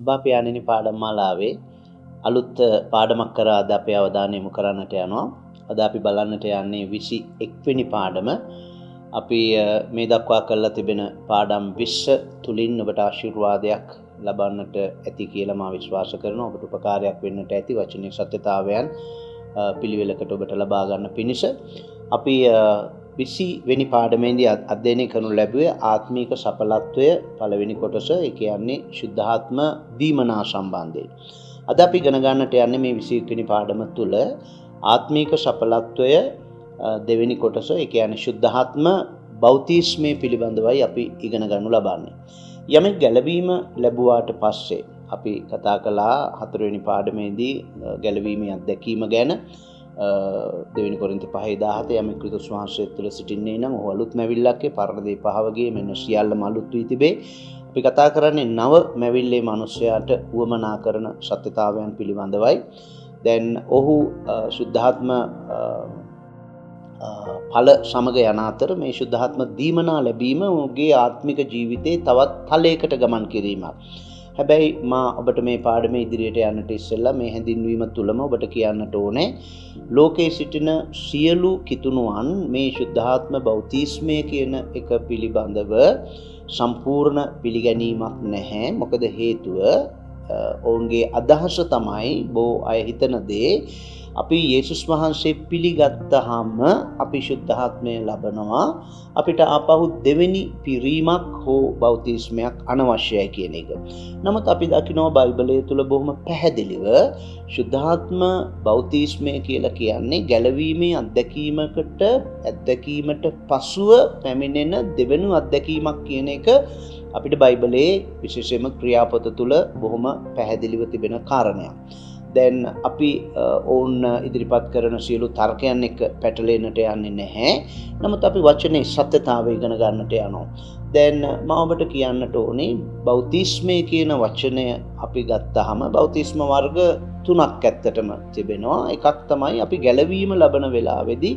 අබ්බාපියාණෙනි පාඩම්මාලාවේ අලුත් පාඩමක් කරා අද අපේ අවධානය යොමු කරන්නට යනවා. අද අපි බලන්නට යන්නේ 21 වෙනි පාඩම. අපි මේ දක්වා කරලා තිබෙන පාඩම් 20 තුලින් ඔබට ආශිර්වාදයක් ලබන්නට ඇති කියලා මා විශ්වාස කරනවා. ඔබට උපකාරයක් වෙන්නට ඇති වචනේ සත්‍යතාවයන් පිළිවෙලකට ඔබට ලබා ගන්න පිණිස අපි 20 වෙනි පාඩමේදී අධ්‍යයනය කරනු ලැබුවේ ආත්මික සඵලත්වය පළවෙනි කොටස. ඒ කියන්නේ ශුද්ධාත්ම දීමනා සම්බන්ධයෙන්. අද අපි ඉගෙන ගන්නට යන්නේ මේ 21 වෙනි පාඩම තුල ආත්මික සඵලත්වය දෙවෙනි කොටස. ඒ කියන්නේ ශුද්ධාත්ම බෞතිස්මය පිළිබඳවයි අපි ඉගෙන ගන්නු ලබන්නේ. යමෙක් ගැලවීම ලැබුවාට පස්සේ අපි කතා කළා 4 වෙනි පාඩමේදී ගැලවීමේ අත්දැකීම ගැන. දෙවෙනි කොරින්ති 5:17 යමෙක් ක්‍රිස්තුස් වහන්සේ තුළ සිටින්නේ නම් ඔහු අලුත් මැවිල්ලක්ේ පරණ දේ පහවගේ මෙන්න සියල්ලම අලුත් වී තිබේ. අපි කතා කරන්නේ නව මැවිල්ලේ මිනිසයාට උවමනා කරන සත්‍යතාවයන් පිළිබඳවයි. දැන් ඔහු සුද්ධාත්ම ඵල සමග යන අතර මේ සුද්ධාත්ම දීමනා ලැබීම ඔහුගේ ආත්මික ජීවිතේ තවත් තලයකට ගමන් කිරීමක්. හැබැයි මා ඔබට මේ පාඩමේ ඉදිරියට යන්නට ඉස්සෙල්ලා මේ හැඳින්වීම තුලම ඔබට කියන්නට ඕනේ ලෝකයේ සිටින සියලු කිතුණුවන් මේ ශුද්ධාත්ම බෞතිස්මය කියන එක පිළිබඳව සම්පූර්ණ පිළිගැනීමක් නැහැ. මොකද හේතුව ඔවුන්ගේ අදහස තමයි බොහෝ අය හිතන දේ අපි යේසුස් වහන්සේ පිළිගත්තාම අපි ශුද්ධාත්මය ලබනවා. අපිට ආපහු දෙවෙනි පිරීමක් හෝ බෞතිස්මයක් අනවශ්‍යයි කියන එක. නමුත් අපි දකිනවා බයිබලය තුල බොහොම පැහැදිලිව ශුද්ධාත්ම බෞතිස්මය කියලා කියන්නේ ගැලවීමේ අත්දැකීමට පසුව පැමිණෙන දෙවෙනි අත්දැකීමක් කියන එක අපිට බයිබලයේ විශේෂයෙන්ම ක්‍රියාපොත තුල බොහොම පැහැදිලිව තිබෙන කාරණයක්. දැන් අපි ඔවුන් ඉදිරිපත් කරන සියලු තර්කයන් එක්ක පැටලෙන්නට යන්නේ නැහැ. නමුත් අපි වචනේ සත්‍යතාවය ඉගෙන ගන්නට යනවා. දැන් මම ඔබට කියන්නට ඕනේ බෞතිස්මය කියන වචනය අපි ගත්තාම බෞතිස්ම වර්ග තුනක් ඇත්තටම තිබෙනවා. එකක් තමයි අපි ගැලවීම ලබන වෙලාවේදී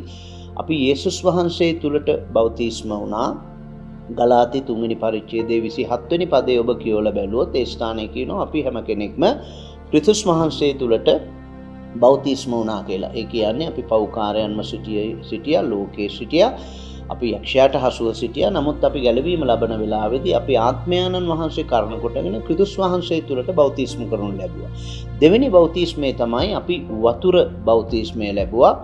අපි යේසුස් වහන්සේ තුලට බෞතිස්ම වුණා. ගලාති 3 වෙනි පරිච්ඡේදයේ 27 වෙනි පදයේ ඔබ කියවලා බැලුවොත් ඒ ස්ථානයේ කියනවා අපි හැම කෙනෙක්ම ක්‍රිස්තුස් වහන්සේ තුලට බෞතිස්ම වුණා කියලා. ඒ කියන්නේ අපි පෞකාරයන්ම සිටියා ලෝකයේ සිටියා. අපි යක්ෂයාට හසුව සිටියා. නමුත් අපි ගැලවීම ලබන වෙලාවේදී අපි ආත්මයන්න් වහන්සේ කරන කොටගෙන ක්‍රිස්තුස් වහන්සේ තුලට බෞතිස්ම කරනු ලැබුවා. දෙවෙනි බෞතිස්මය තමයි අපි වතුර බෞතිස්මය ලැබුවා.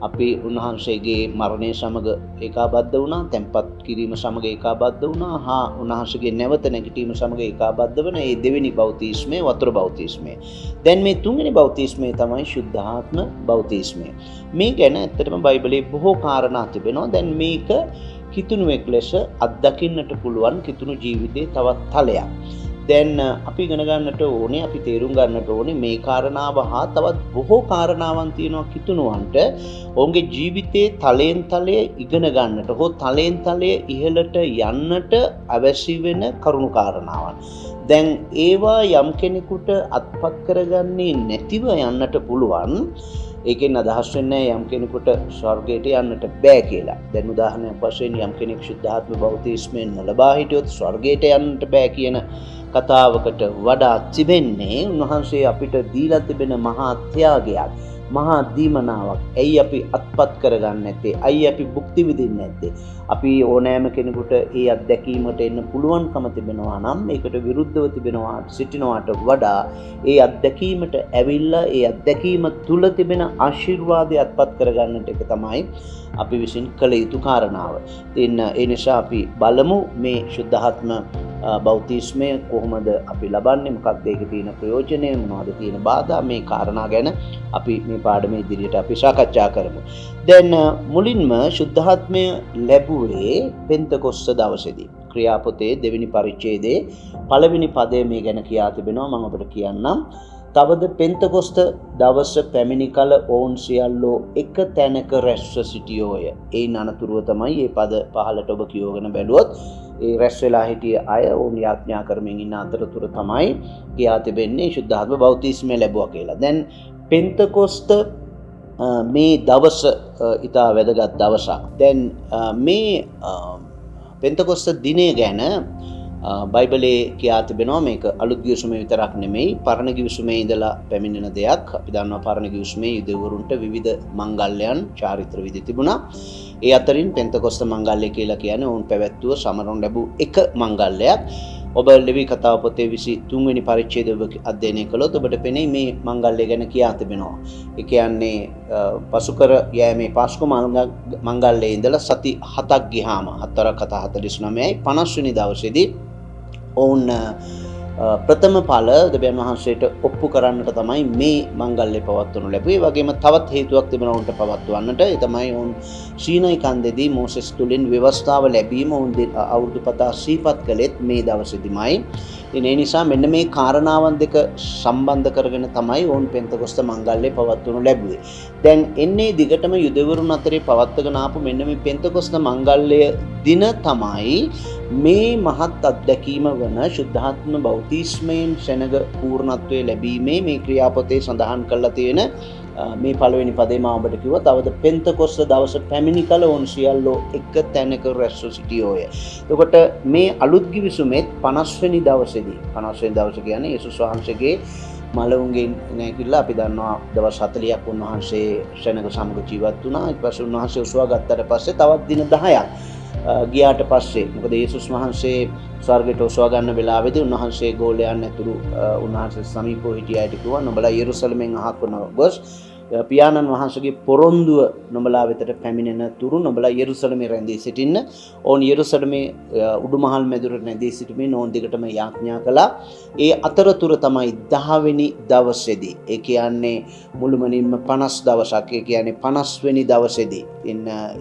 අපි උන්වහන්සේගේ මරණය සමග ඒකාබද්ධ වුණා, තැන්පත් කිරීම සමග ඒකාබද්ධ වුණා, හා උන්වහන්සේගේ නැවත නැගිටීම සමග ඒකාබද්ධ වන මේ දෙවෙනි බෞතිස්මය වතුර බෞතිස්මය. දැන් මේ තුන්වෙනි බෞතිස්මය තමයි ශුද්ධාත්ම බෞතිස්මය. මේ ගැන ඇත්තටම බයිබලයේ බොහෝ කාරණා තිබෙනවා. දැන් මේක කිතුණුවෙක් ලෙස අත්දකින්නට පුළුවන් කිතුණු ජීවිතයේ තවත් තලයක්. දැන් අපි ඉගෙන ගන්නට ඕනේ, අපි තේරුම් ගන්නට ඕනේ මේ කාරණාව හා තවත් බොහෝ කාරණාවන් තියෙනවා කිතුණුවන්ට ඔවුන්ගේ ජීවිතයේ තලයෙන් තලය ඉගෙන ගන්නට හෝ තලයෙන් තලය ඉහළට යන්නට අවශ්‍ය වෙන කරුණු කාරණාවන්. දැන් ඒවා යම් කෙනෙකුට අත්පත් කරගන්නේ නැතිව යන්නට පුළුවන්. ඒකෙන් අදහස් වෙන්නේ යම් කෙනෙකුට ස්වර්ගයට යන්නට බෑ කියලා. දැන් උදාහරණයක් වශයෙන් යම් කෙනෙක් ශුද්ධාත්ම බෞතිස්මයෙන් නොලබා හිටියොත් ස්වර්ගයට යන්නට බෑ කියන කතාවකට වඩා තිබෙන්නේ උන්වහන්සේ අපිට දීලා තිබෙන මහා ත්‍යාගයක්, මහා දීමනාවක්. ඇයි අපි අත්පත් කරගන්නේ නැත්තේ? ඇයි අපි භුක්ති විඳින්නේ නැත්තේ? අපි ඕනෑම කෙනෙකුට ඒ අත්දැකීමට එන්න පුළුවන්කම තිබෙනවා නම් ඒකට විරුද්ධව තිබෙනවා සිටිනවාට වඩා ඒ අත්දැකීමට ඇවිල්ලා ඒ අත්දැකීම තුල තිබෙන ආශිර්වාදය අත්පත් කරගන්නට එක තමයි අපි විසින් කළ යුතු කාරණාව. ඒ නිසා අපි බලමු මේ ශුද්ධාත්ම බෞතිස්මය කොහොමද අපි ලබන්නේ, මොකක්ද ඒකේ තියෙන ප්‍රයෝජනය, මොනවද තියෙන බාධා, මේ කාරණා ගැන අපි මේ පාඩමේ ඉදිරියට අපි සාකච්ඡා කරමු. දැන් මුලින්ම ශුද්ධාත්මය ලැබුවේ පෙන්තකොස්ත දවසේදී. ක්‍රියාපොතේ දෙවෙනි පරිච්ඡේදයේ පළවෙනි පදයේ මේ ගැන කියා තිබෙනවා. මම ඔබට කියන්නම්. තවද පෙන්තකොස්ත දවස පැමිණි කල ඔවුන් සියල්ලෝ එක තැනක රැස්ව සිටියෝය. ඒ අනතුරුව තමයි මේ පද පහලට ඔබ කියවගෙන බැලුවොත් ඒ රැස් වෙලා හිටිය අය ඔවුන් යාඥා කරමින් ඉන්න අතරතුර තමයි කියා තිබෙන්නේ ශුද්ධාත්ම බෞතිස්මය ලැබුවා කියලා. දැන් පෙන්තකොස්ත මේ දවස ඉතා වැදගත් දවසක්. දැන් මේ පෙන්තකොස්ත දිනය ගැන බයිබලයේ කියා තිබෙනවා මේක අලුත් ගිවිසුමේ විතරක් නෙමෙයි පරණ ගිවිසුමේ ඉඳලා පැමිණෙන දෙයක්. අපි දන්නවා පරණ ගිවිසුමේ යුදෙවරුන්ට විවිධ මංගල්‍යයන් චාරිත්‍ර විදි තිබුණා. ඒ අතරින් පෙන්තකොස්ත මංගල්‍ය කියලා කියන්නේ ඔවුන් පැවැත්වුව සමරන ලැබූ එක මංගල්‍යයක්. ඔබ ලෙවි කතාව පොතේ 23 වෙනි පරිච්ඡේදය ඔබ අධ්‍යයනය කළොත් ඔබට පෙනෙයි මේ මංගල්‍ය ගැන කියා තිබෙනවා. ඒ කියන්නේ පසුකර යෑමේ පාස්කු මංගල්‍යයේ ඉඳලා සති 7ක් ගියාම 4:49යි 50 වෙනි දවසේදී ඔවුන් ප්‍රථම ඵල දෙවියන් වහන්සේට ඔප්පු කරන්නට තමයි මේ මංගල්‍ය පවත්වනු ලැබුවේ. ඒ වගේම තවත් හේතුවක් තිබෙනවා ඔවුන්ට පවත්වන්නට. ඒ තමයි ඔවුන් සීනයි කන්දේදී මෝසෙස් තුලින් ව්‍යවස්ථාව ලැබීම ඔවුන් අවුරුදු පතා සිහිපත් කළෙත් මේ දවසේදීමයි. ඒ නිසා මෙන්න මේ කාරණාවන් දෙක සම්බන්ධ කරගෙන තමයි ඔවුන් පෙන්තකොස්ත මංගල්‍ය පවත්වනු ලැබුවේ. දැන් එන්නේ දිගටම යුදෙවරුන් අතරේ පවත්වගෙන ආපු මෙන්න මේ පෙන්තකොස්ත මංගල්‍ය දින තමයි මේ මහත් අත්දැකීම වන ශුද්ධාත්ම බෞතිස්මයෙන් සෙනග පූර්ණත්වයේ ලැබීමේ මේ ක්‍රියාපතේ සඳහන් කරලා තියෙන මේ පළවෙනි පදේ මම ඔබට කිව්වා තවද පෙන්තකොස්ත දවස පැමිණි කල ඔවුන් සියල්ලෝ එක තැනක රැස්ව සිටියෝය. එතකොට මේ අලුත් ගිවිසුමෙත් 50 වෙනි දවසේදී 50 වෙනි දවස කියන්නේ යේසුස් වහන්සේගේ මලවුන්ගෙන් නැගිටලා අපි දන්නවා දවස් 40ක් උන්වහන්සේ සෙනග සමග ජීවත් වුණා. ඊට පස්සේ උන්වහන්සේ උසවා ගත්තට පස්සේ තවත් දින 10ක් ගියාට පස්සේ මොකද යේසුස් වහන්සේ ස්වර්ගයට ඔසවා ගන්න වෙලාවේදී උන්වහන්සේ ගෝලයන් ඇතුළු උන්වහන්සේ සමීපව හිටිය අයට කිව්වා නුඹලා යෙරුසලමෙන් අහක්වන ගොස් පියාණන් වහන්සේගේ පොරොන්දුව නුඹලා වෙතට පැමිණෙන තුරු නුඹලා යෙරුසලමේ රැඳී සිටින්න. ඕන් යෙරුසලමේ උඩුමහල් මැදුර රැඳී සිටීමේ ඕන් දිගටම යාඥා කළා. ඒ අතරතුර තමයි 10 වෙනි දවසේදී ඒ කියන්නේ මුළුමනින්ම 50 දවසක් ඒ කියන්නේ 50 වෙනි දවසේදී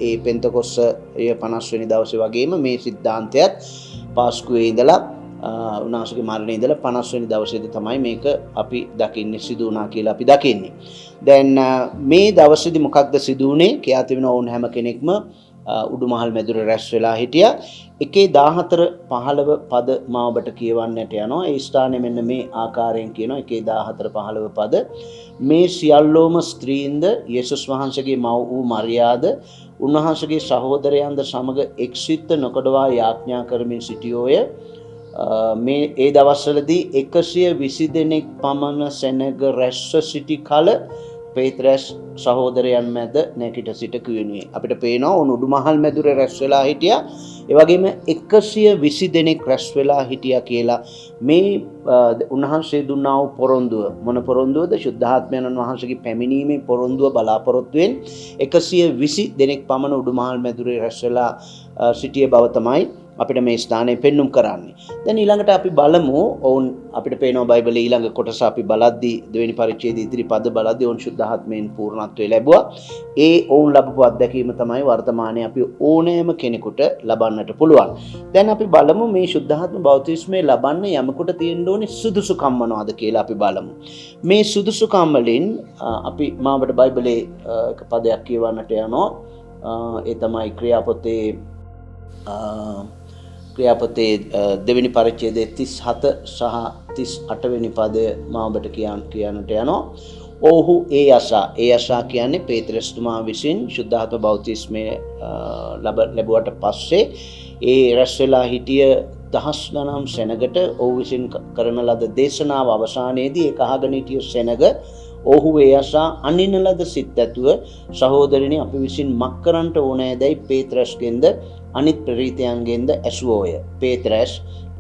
ඒ පෙන්තකොස්ස ඒ 50 වෙනි දවසේ වගේම මේ සිද්ධාන්තයත් පාස්කුවේ ඉඳලා උන්වහන්සේගේ මරණය ඉඳලා 50 වෙනි දවසේදී තමයි මේක අපි දකින්නේ සිදු වුණා කියලා අපි දකින්නේ. දැන් මේ දවසේදී මොකක්ද සිදු වුනේ? කියා තිබෙන ඕන් හැම කෙනෙක්ම උඩුමහල් මැදුර රැස් වෙලා හිටියා. 1:14-15 පද මම ඔබට කියවන්නට යනවා. ඒ ස්ථානයේ මෙන්න මේ ආකාරයෙන් කියනවා 1:14-15 පද. මේ සියල්ලෝම ස්ත්‍රීන්ද යේසුස් වහන්සේගේ මව් වූ මරියාද උන්වහන්සේගේ සහෝදරයන්ද සමග එක්සිත නොකඩවා යාඥා කරමින් සිටියෝය. මේ ඒ දවස්වලදී 120 දෙනෙක් පමණ සෙනග රැස්ව සිටි කල පේත්‍රස් සහෝදරයන් මැද නැගිට සිට කියනුවේ. අපිට පේනවා උන් උඩුමහල් මැදුරේ රැස් වෙලා හිටියා. ඒ වගේම 120 දෙනෙක් රැස් වෙලා හිටියා කියලා මේ උන්වහන්සේ දුන්නා වූ පොරොන්දුව මොන පොරොන්දුවද? ශුද්ධාත්මයන් වහන්සේගේ පැමිණීමේ පොරොන්දුව බලාපොරොත්තුෙන් 120 දෙනෙක් පමණ උඩුමහල් මැදුරේ රැස් වෙලා සිටිය බව තමයි අපිට මේ ස්ථානයේ පෙන්눔 කරන්නේ. දැන් ඊළඟට අපි බලමු ඔවුන් අපිට පේනවා බයිබලයේ ඊළඟ කොටස අපි බලද්දී දෙවෙනි පරිච්ඡේදයේ ඉදිරි පද බලද්දී ඔවුන් ශුද්ධාත්මයෙන් පූර්ණත්වය ලැබුවා. ඒ ඔවුන් ලැබපු අත්දැකීම තමයි වර්තමානයේ අපි ඕනෑම කෙනෙකුට ලබන්නට පුළුවන්. දැන් අපි බලමු මේ ශුද්ධාත්ම බෞතිස්මය ලබන්න යමකට තියෙන්න ඕනේ සුදුසුකම් මොනවද කියලා අපි බලමු. මේ සුදුසුකම් වලින් අපි මාවට බයිබලයේ එක පදයක් කියවන්නට යනවා. ඒ තමයි ක්‍රියාපතේ දෙවෙනි පරිච්ඡේදයේ 37 සහ 38 වෙනි පදය මම ඔබට කියන්නට යනවා. ඔහු ඒ ආශා කියන්නේ පේත්‍රස්තුමා විසින් ශුද්ධාත්ම බෞතිස්මය ලැබුවට පස්සේ ඒ රැස් වෙලා හිටිය දහස් ගණන් සෙනගට ඔහු විසින් කරන ලද දේශනාව අවසානයේදී ඒක අහගෙන හිටිය සෙනග ඔහු ඒ ආශා අනින ලද සිත් ඇතුව සහෝදරනි අපි විසින් මක් කරන්නට ඕනෑදයි පේත්‍රස්ගෙන්ද අනිත් ප්‍රේතයන්ගෙන්ද ඇසුවෝය. පේත්‍රස්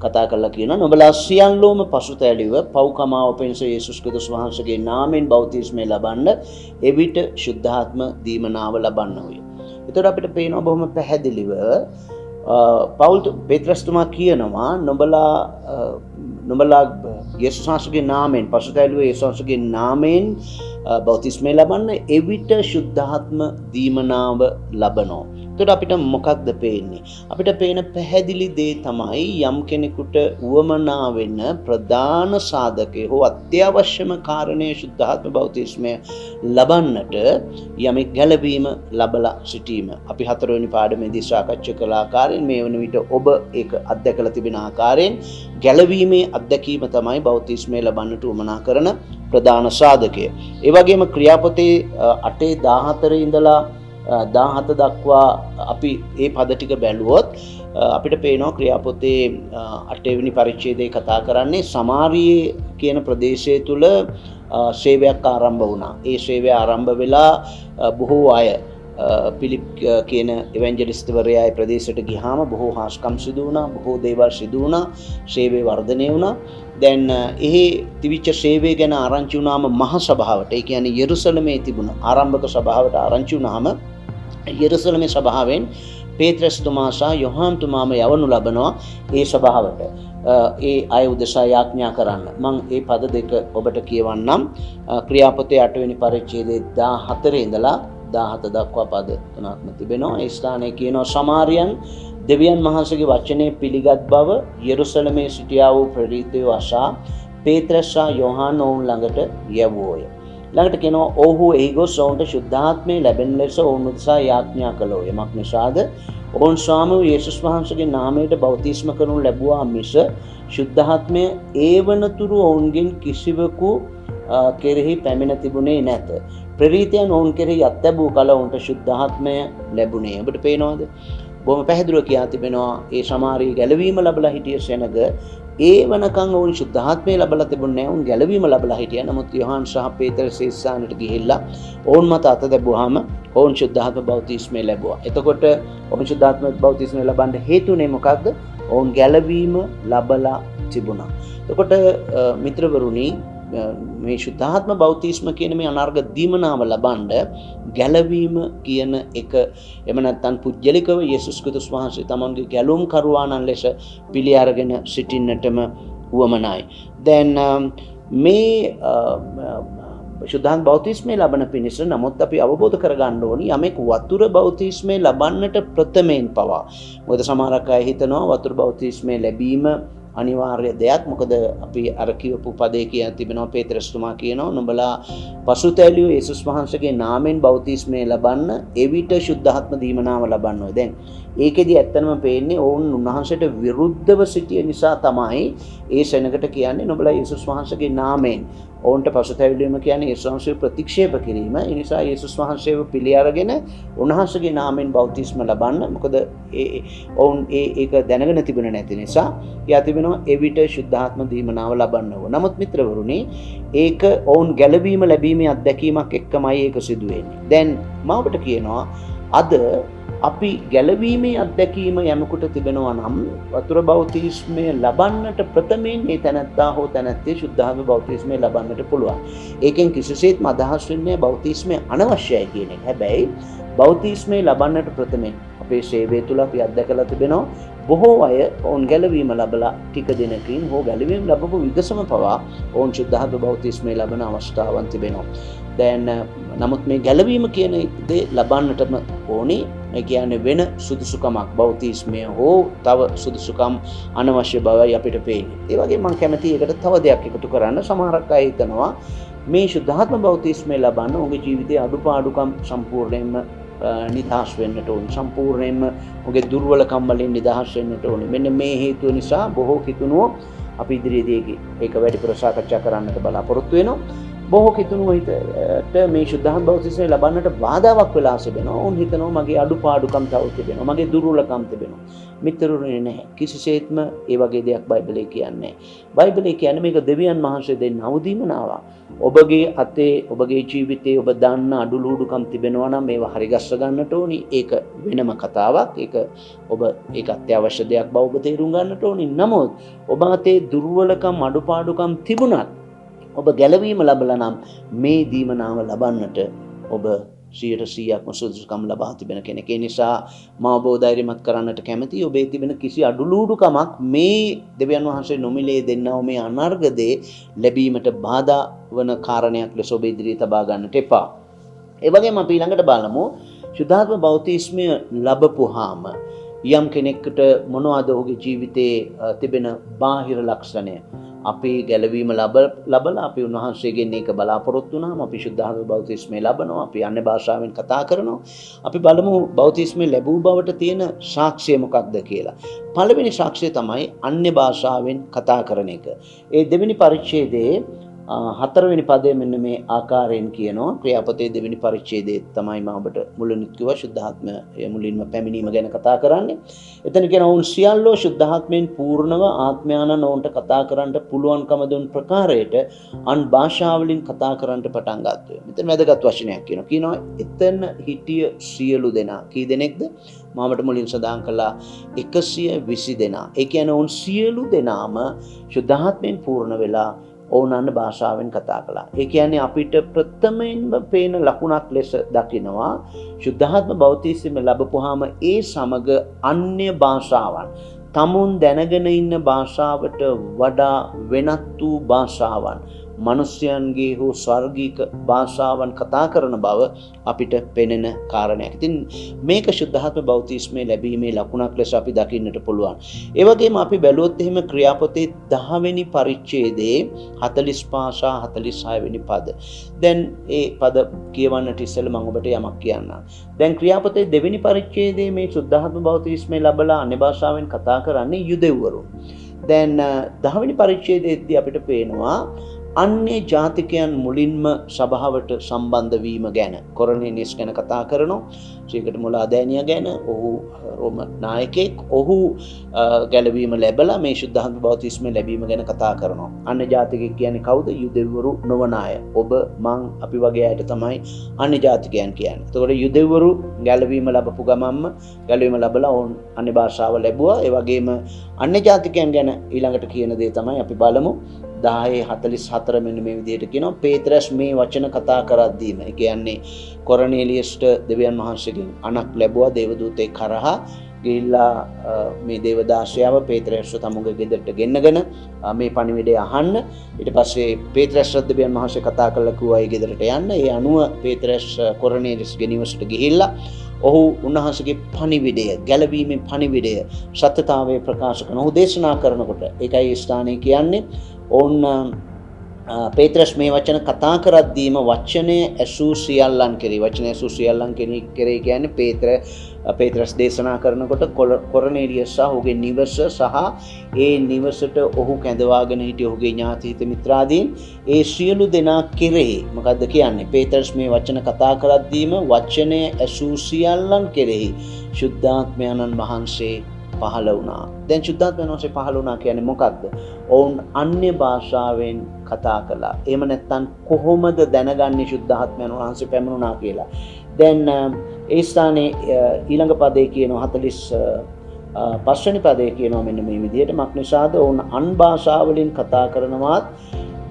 කතා කරලා කියනවා නුඹලා සියල්ලෝම පසුතැවිව පව්කමාව පිණිස යේසුස් ක්‍රිස්තුස් වහන්සේගේ නාමයෙන් බෞතිස්මය ලබන්න එවිට ශුද්ධාත්ම දීමනාව ලබන්න ඕය. එතකොට අපිට පේනවා බොහොම පැහැදිලිව පේත්‍රස්තුමා කියනවා නුඹලා යේසුස් වහන්සේගේ නාමයෙන් පසුතැවිව යේසුස් වහන්සේගේ නාමයෙන් බෞතිස්මය ලබන්න එවිට ශුද්ධාත්ම දීමනාව ලබනවා. එතකොට අපිට මොකක්ද පේන්නේ? අපිට පේන පැහැදිලි දේ තමයි යම් කෙනෙකුට උවමනා වෙන ප්‍රධාන සාධකය හෝ අත්‍යවශ්‍යම කාරණය ශුද්ධාත්ම බෞතිස්මය ලබන්නට යමෙක් ගැලවීම ලබලා සිටීම. අපි 4 වෙනි පාඩමේදී සාකච්ඡා කළ ආකාරයෙන් මේ වන විට ඔබ ඒක අත්දැකලා තිබෙන ආකාරයෙන් ගැලවීමේ අත්දැකීම තමයි බෞතිස්මය ලබන්නට උවමනා කරන ප්‍රධාන සාධකය. ඒ වගේම ක්‍රියාපතේ 8:14 ඉඳලා 17 දක්වා අපි මේ පද ටික බැලුවොත් අපිට පේනවා ක්‍රියාපොතේ 8 වෙනි පරිච්ඡේදයේ කතා කරන්නේ සමාරියේ කියන ප්‍රදේශය තුල සේවයක් ආරම්භ වුණා. ඒ සේවය ආරම්භ වෙලා බොහෝ අය පිලිප් කියන එවැන්ජලිස්ට්වරයා ඒ ප්‍රදේශයට ගියාම බොහෝ හාස්කම් සිදු වුණා, බොහෝ දේවල් සිදු වුණා, සේවය වර්ධනය වුණා. දැන් එහි තිවිච්ච සේවය ගැන ආරංචි වුණාම මහ සභාවට, ඒ කියන්නේ යෙරුසලමේ තිබුණ ආරම්භක සභාවට ආරංචි වුණාම යෙරුසලමේ සභාවෙන් පේත්‍රස්තුමා සහ යොහාන්තුමාම යවනු ලබනවා ඒ සභාවට. ඒ අය උදෙසා යාඥා කරන්න. මම ඒ පද දෙක ඔබට කියවන්නම්. ක්‍රියාපොතේ 8 වෙනි පරිච්ඡේදයේ 14 ඉඳලා 17 දක්වා පද තුනක්ම තිබෙනවා. ඒ ස්ථානයේ කියනවා සමාරියන් දෙවියන් වහන්සේගේ වචනේ පිළිගත් බව යෙරුසලමේ සිටියා වූ ප්‍රේරිතයෝ අසා පේත්‍රස් සහ යොහාන් ඔවුන් ළඟට යවුවෝය. ළඟට කියනවා ඔව්හු එහි ගොස් ඔවුන්ට ශුද්ධාත්මය ලැබෙන ලෙස ඔවුන් උදෙසා යාඥා කළෝ. යමක් නිසාද ඔවුන් ස්වාමී යේසුස් වහන්සේගේ නාමයට බෞතිස්ම කරනු ලැබුවා මිස ශුද්ධාත්මය ඒවනතුරු ඔවුන්ගෙන් කිසිවෙකු කෙරෙහි පැමිණ තිබුණේ නැත. ප්‍රේරිතයන් ඔවුන් කෙරෙහි අත්ලැබූ කල ඔවුන්ට ශුද්ධාත්මය ලැබුණේ. ඔබට පේනවද? බොහොම පැහැදිලිව කියා තිබෙනවා ඒ සමාරිය ගැලවීම ලැබලා හිටිය සෙනග ඒ වනකන් ඔවුන් ශුද්ධාත්මය ලැබලා තිබුණේ නැහැ. ඔවුන් ගැලවීම ලැබලා හිටියා. නමුත් යොහාන් සහ පේතර සේස්සානට ගිහිල්ලා ඔවුන් මත අත දැබුවාම ඔවුන් ශුද්ධාත්ම බෞතිස්මය ලැබුවා. එතකොට ඔවුන් ශුද්ධාත්ම බෞතිස්මය ලබන්න හේතුනේ මොකක්ද? ඔවුන් ගැලවීම ලැබලා තිබුණා. එතකොට මිත්‍රවරුනි, මේ ශුද්ධාත්ම බෞතිස්ම කියන මේ අනර්ග දීමනාව ලබන්න ගැලවීම කියන එක එම නැත්නම් පුජ්‍යලිකව යේසුස් ක්‍රිස්තුස් වහන්සේ තමන්ගේ ගැලුම් කරුවාණන් ලෙස පිළි අරගෙන සිටින්නටම උවමනයි. දැන් මේ ශුද්ධාත්ම බෞතිස්මය ලබන පිණිස නමුත් අපි අවබෝධ කරගන්න ඕනි යමෙක් වතුර බෞතිස්මය ලබන්නට ප්‍රථමයෙන් පවා. මොකද සමහරක් අය හිතනවා වතුර බෞතිස්මය ලැබීම අනිවාර්ය දෙයක්. මොකද අපි අර කියපු පදේ කියන තිබෙනවා පේත්‍රස්තුමා කියනවා නුඹලා පසුතැවිලියෝ යේසුස් වහන්සේගේ නාමයෙන් බෞතිස්මය ලබන්න එවිට ශුද්ධාත්ම දීමනාව ලබන්න ඕනේ. දැන් ඒකෙදි ඇත්තනම පේන්නේ ඔවුන් උන්වහන්සේට විරුද්ධව සිටිය නිසා තමයි ඒ සෙනගට කියන්නේ නුඹලා යේසුස් වහන්සේගේ නාමයෙන්. ඔවුන්ට පසුතැවිලීම කියන්නේ යේසුස් වහන්සේව ප්‍රතික්ෂේප කිරීම. ඒ නිසා යේසුස් වහන්සේව පිළි අරගෙන උන්වහන්සේගේ නාමයෙන් බෞතිස්ම ලබන්න. මොකද ඔවුන් ඒක දැනගෙන තිබුණේ නැති නිසා යා තිබෙනවා එවිට ශුද්ධාත්ම දීමනාව ලබන්න ඕන. නමුත් මිත්‍රවරුනි, ඒක ඔවුන් ගැලවීම ලැබීමේ අත්දැකීමක් එක්කමයි ඒක සිදු වෙන්නේ. දැන් මම ඔබට කියනවා අද අපි ගැලවීමේ අත්දැකීම යමෙකුට තිබෙනවා නම් වතුර බෞතිස්මය ලබන්නට ප්‍රථමයෙන් මේ තැනැත්තා හෝ තැනැත්තිය ශුද්ධාත්ම බෞතිස්මය ලබන්නට පුළුවන්. ඒකෙන් කිසිසේත්ම අදහස් වෙන්නේ බෞතිස්මය අනවශ්‍යයි කියන එක. හැබැයි බෞතිස්මය ලබන්නට ප්‍රථමයෙන් අපේ සේවය තුළ අපි අත්දැකලා තිබෙනවා බොහෝ අය ඔවුන් ගැලවීම ලැබලා ටික දිනකින් හෝ ගැලවීම ලැබපු විගසම පවා ඔවුන් ශුද්ධාත්ම බෞතිස්මය ලබන අවස්ථාවන් තිබෙනවා. දැන් නමුත් මේ ගැලවීම කියන දේ ලබන්නටම ඕනේ. ඒ කියන්නේ වෙන සුදුසුකමක් බෞතිස්මය හෝ තව සුදුසුකම් අනවශ්‍ය බවයි අපිට පේන්නේ. ඒ වගේම මම කැමතියි ඒකට තව දෙයක් එකතු කරන්න. සමහරක් අය හිතනවා මේ ශුද්ධාත්ම බෞතිස්මය ලබන්න ඔහුගේ ජීවිතයේ අඩුපාඩුකම් සම්පූර්ණයෙන්ම නිදහස් වෙන්නට ඕනේ. සම්පූර්ණයෙන්ම ඔහුගේ දුර්වලකම් වලින් නිදහස් වෙන්නට ඕනේ. මෙන්න මේ හේතුව නිසා බොහෝ කිතුණුවෝ අපි ඉදිරියේදී ඒක වැඩිපුර සාකච්ඡා කරන්නට බලාපොරොත්තු වෙනවා. බොහෝ කිතුණුවෝ හිතට මේ ශුද්ධාත්ම බෞතිස්මය ලබන්නට බාධාවක් වෙලා සිටිනවා. උන් හිතනවා මගේ අඩුපාඩුකම් තව තිබෙනවා. මගේ දුර්වලකම් තිබෙනවා. මිත්‍රරුනේ නැහැ. කිසිසේත්ම ඒ වගේ දෙයක් බයිබලයේ කියන්නේ නැහැ. බයිබලයේ කියන්නේ මේක දෙවියන් වහන්සේ දෙන්න අවදීමනාව. ඔබගේ අතේ ඔබගේ ජීවිතයේ ඔබ දන්න අඩුලුඩුකම් තිබෙනවා නම් මේවා හරිගස්ස ගන්නට ඕනි. ඒක වෙනම කතාවක්. ඒක අත්‍යවශ්‍ය දෙයක් බව ඔබ තේරුම් ගන්නට ඕනි. නමුත් ඔබ අතේ දුර්වලකම් අඩුපාඩුකම් තිබුණත් ඔබ ගැලවීම ලැබලා නම් මේ දීමනාව ලබන්නට ඔබ 100%ක්ම සුදුසුකම් ලබා තිබෙන කෙනෙක්. ඒ නිසා මම ඔබ ධෛර්යමත් කරන්නට කැමතියි. ඔබේ තිබෙන කිසි අඩුලුඩුකමක් මේ දෙවියන් වහන්සේ නොමිලේ දෙන්නව මේ අනර්ග දේ ලැබීමට බාධා වන කාරණයක් ලෙස ඔබ ඉදිරියේ තබා ගන්නට එපා. ඒ වගේම අපි ඊළඟට බලමු ශුද්ධාත්ම බෞතිස්මය ලැබපුවාම යම් කෙනෙකුට මොනවද ඔහුගේ ජීවිතයේ තිබෙන බාහිර ලක්ෂණය. අපි ගැලවීම ලබලා අපි උන්වහන්සේගෙන් ඒක බලාපොරොත්තු වුණාම අපි ශුද්ධාත්ම බෞතිස්මය ලබනවා. අපි අන්‍ය භාෂාවෙන් කතා කරනවා. අපි බලමු බෞතිස්මය ලැබූ බවට තියෙන සාක්ෂිය මොකක්ද කියලා. පළවෙනි සාක්ෂිය තමයි අන්‍ය භාෂාවෙන් කතා කරන එක. ඒ දෙවෙනි පරිච්ඡේදයේ හතරවෙනි පදය මෙන්න මේ ආකාරයෙන් කියනවා. ක්‍රියාපතේ දෙවෙනි පරිච්ඡේදයේ තමයි මම ඔබට මුලින්ම කිව්වා ශුද්ධාත්මය මුලින්ම පැමිණීම ගැන කතා කරන්නේ. එතන කියන ඔවුන් සියල්ලෝ ශුද්ධාත්මයෙන් පූර්ණව ආත්මයාණන් ඔවුන්ට කතා කරන්නට පුළුවන්කම දුන් ප්‍රකාරයට අන් භාෂාවලින් කතා කරන්නට පටන් ගත්තා. මෙතන වැදගත් වචනයක් කියනවා. එතන හිටිය සියලු දෙනා. කී දෙනෙක්ද? මමට මුලින් සඳහන් කළා 120 දෙනා. ඒ කියන්නේ ඔවුන් සියලු දෙනාම ශුද්ධාත්මයෙන් පූර්ණ වෙලා ඔවුන් අන්න භාෂාවෙන් කතා කළා. ඒ කියන්නේ අපිට ප්‍රථමයෙන්ම පේන ලකුණක් ලෙස දකිනවා ශුද්ධාත්ම බෞතිස්මය ලැබපුවාම ඒ සමග අන්‍ය භාෂාවන් තමුන් දැනගෙන ඉන්න භාෂාවට වඩා වෙනත් වූ භාෂාවන් මනුෂ්‍යයන්ගේ හෝ ස්වර්ගීක භාෂාවන් කතා කරන බව අපිට පෙනෙන කාරණයක්. ඉතින් මේක ශුද්ධාත්ම බෞතිස්මය ලැබීමේ ලකුණක් ලෙස අපි දකින්නට පුළුවන්. ඒ වගේම අපි බැලුවොත් එහෙම ක්‍රියාපතේ 10 වෙනි පරිච්ඡේදයේ 45 සහ 46 වෙනි පද. දැන් ඒ පද කියවන්නට ඉස්සෙල්ලා මම ඔබට යමක් කියන්නම්. දැන් ක්‍රියාපතේ දෙවෙනි පරිච්ඡේදයේ මේ ශුද්ධාත්ම බෞතිස්මය ලැබලා අන්‍ය භාෂාවෙන් කතා කරන්නේ යුදෙව්වරු. දැන් 10 වෙනි පරිච්ඡේදයේදී අපිට පේනවා අන්‍ය ජාතිකයන් මුලින්ම සභාවට සම්බන්ධ වීම ගැන කොරනේලියස් ගැන කතා කරනවා. ශ්‍රීකට මුලාදෑනියා ගැන ඔහු රෝම නායකයෙක් ඔහු ගැලවීම ලැබලා මේ ශුද්ධාත්ම බෞතිස්මය ලැබීම ගැන කතා කරනවා. අන්‍ය ජාතිකයෙක් කියන්නේ කවුද? යුදෙව්වරු නොවන අය. ඔබ මං අපි වගේ අයට තමයි අන්‍ය ජාතිකයන් කියන්නේ. එතකොට යුදෙව්වරු ගැලවීම ලැබපු ගමන්ම ගැලවීම ලැබලා ඔවුන් අන්‍ය භාෂාව ලැබුවා. ඒ වගේම අන්‍ය ජාතිකයන් ගැන ඊළඟට කියන දේ තමයි අපි බලමු 10:44 මෙන්න මේ විදිහට කියනවා. පේත්‍රස් මේ වචන කතා කරද්දීම ඒ කියන්නේ කොරනේලියස්ට දෙවියන් වහන්සේගෙන් අණක් ලැබුවා දේවදූතෙක් කරහා ගිහිල්ලා මේ දේවදාසයාව පේත්‍රස්ව තමුගේ ගෙදරට ගෙන්නගෙන මේ පණිවිඩය අහන්න. ඊට පස්සේ පේත්‍රස් දෙවියන් වහන්සේ කතා කරලා කිව්වා ඒ ගෙදරට යන්න. ඒ අනුව පේත්‍රස් කොරනේලියස්ගේ නිවසට ගිහිල්ලා ඔහු උන්වහන්සේගේ පණිවිඩය ගැලවීමේ පණිවිඩය සත්‍යතාවය ප්‍රකාශ කරන ඔහු දේශනා කරනකොට ඒකයි ස්ථානයේ කියන්නේ ඔවුන් පේත්‍රස් මේ වචන කතා කරද්දීම වචනය ඇසූ සියල්ලන් කෙරේ වචනය ඇසූ සියල්ලන් කෙරේ කියන්නේ පේත්‍රස් දේශනා කරනකොට කොරනේලියස් සහ ඔහුගේ නිවස සහ ඒ නිවසට ඔහු කැඳවාගෙන සිටි ඔහුගේ ඥාති හිත මිත්‍රාදීන් ඒ සියලු දෙනා කෙරෙහි මොකද්ද කියන්නේ? පේත්‍රස් මේ වචන කතා කරද්දීම වචනය ඇසූ සියල්ලන් කෙරෙහි ශුද්ධාත්මයන්න් වහන්සේ පහළ වුණා. දැන් ශුද්ධාත්මයන් වහන්සේ පහළ වුණා කියන්නේ මොකක්ද? ඔවුන් අන්‍ය භාෂාවෙන් කතා කළා. එහෙම නැත්නම් කොහොමද දැනගන්නේ ශුද්ධාත්මයන් වහන්සේ පැමුණා කියලා? දැන් ඒ ස්ථානයේ ඊළඟ පදේ කියනවා 45 වෙනි පදේ කියනවා මෙන්න මේ විදිහට මක්නිසාද ඔවුන් අන් භාෂාවලින් කතා කරනවත්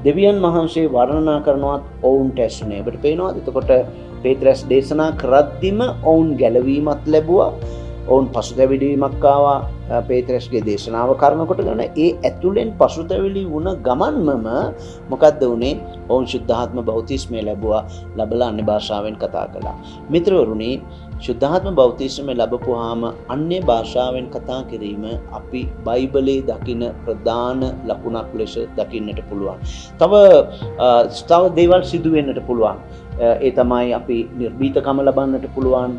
දෙවියන් වහන්සේ වර්ණනා කරනවත් ඔවුන්ට ඇසුනේ. ඔබට පේනවද? එතකොට පේත්‍රස් දේශනා කරද්දිම ඔවුන් ගැලවීමත් ලැබුවා. ඔවුන් පසුතැවිලීමක් ආවා පේත්‍රස්ගේ දේශනාව කරනකොට ගන්න ඒ ඇතුළෙන් පසුතැවිලි වුණ ගමන්මම මොකද්ද වුනේ? ඔවුන් ශුද්ධාත්ම බෞතිස්මය ලැබුවා. ලැබලා අන්‍ය භාෂාවෙන් කතා කළා. මිත්‍රවරුනි, ශුද්ධාත්ම බෞතිස්මය ලැබපුවාම අන්‍ය භාෂාවෙන් කතා කිරීම අපි බයිබලයේ දකින ප්‍රධාන ලකුණක් ලෙස දකින්නට පුළුවන්. තව දේවල් සිදු වෙන්නට පුළුවන්. ඒ තමයි අපි නිර්භීතකම ලබන්නට පුළුවන්.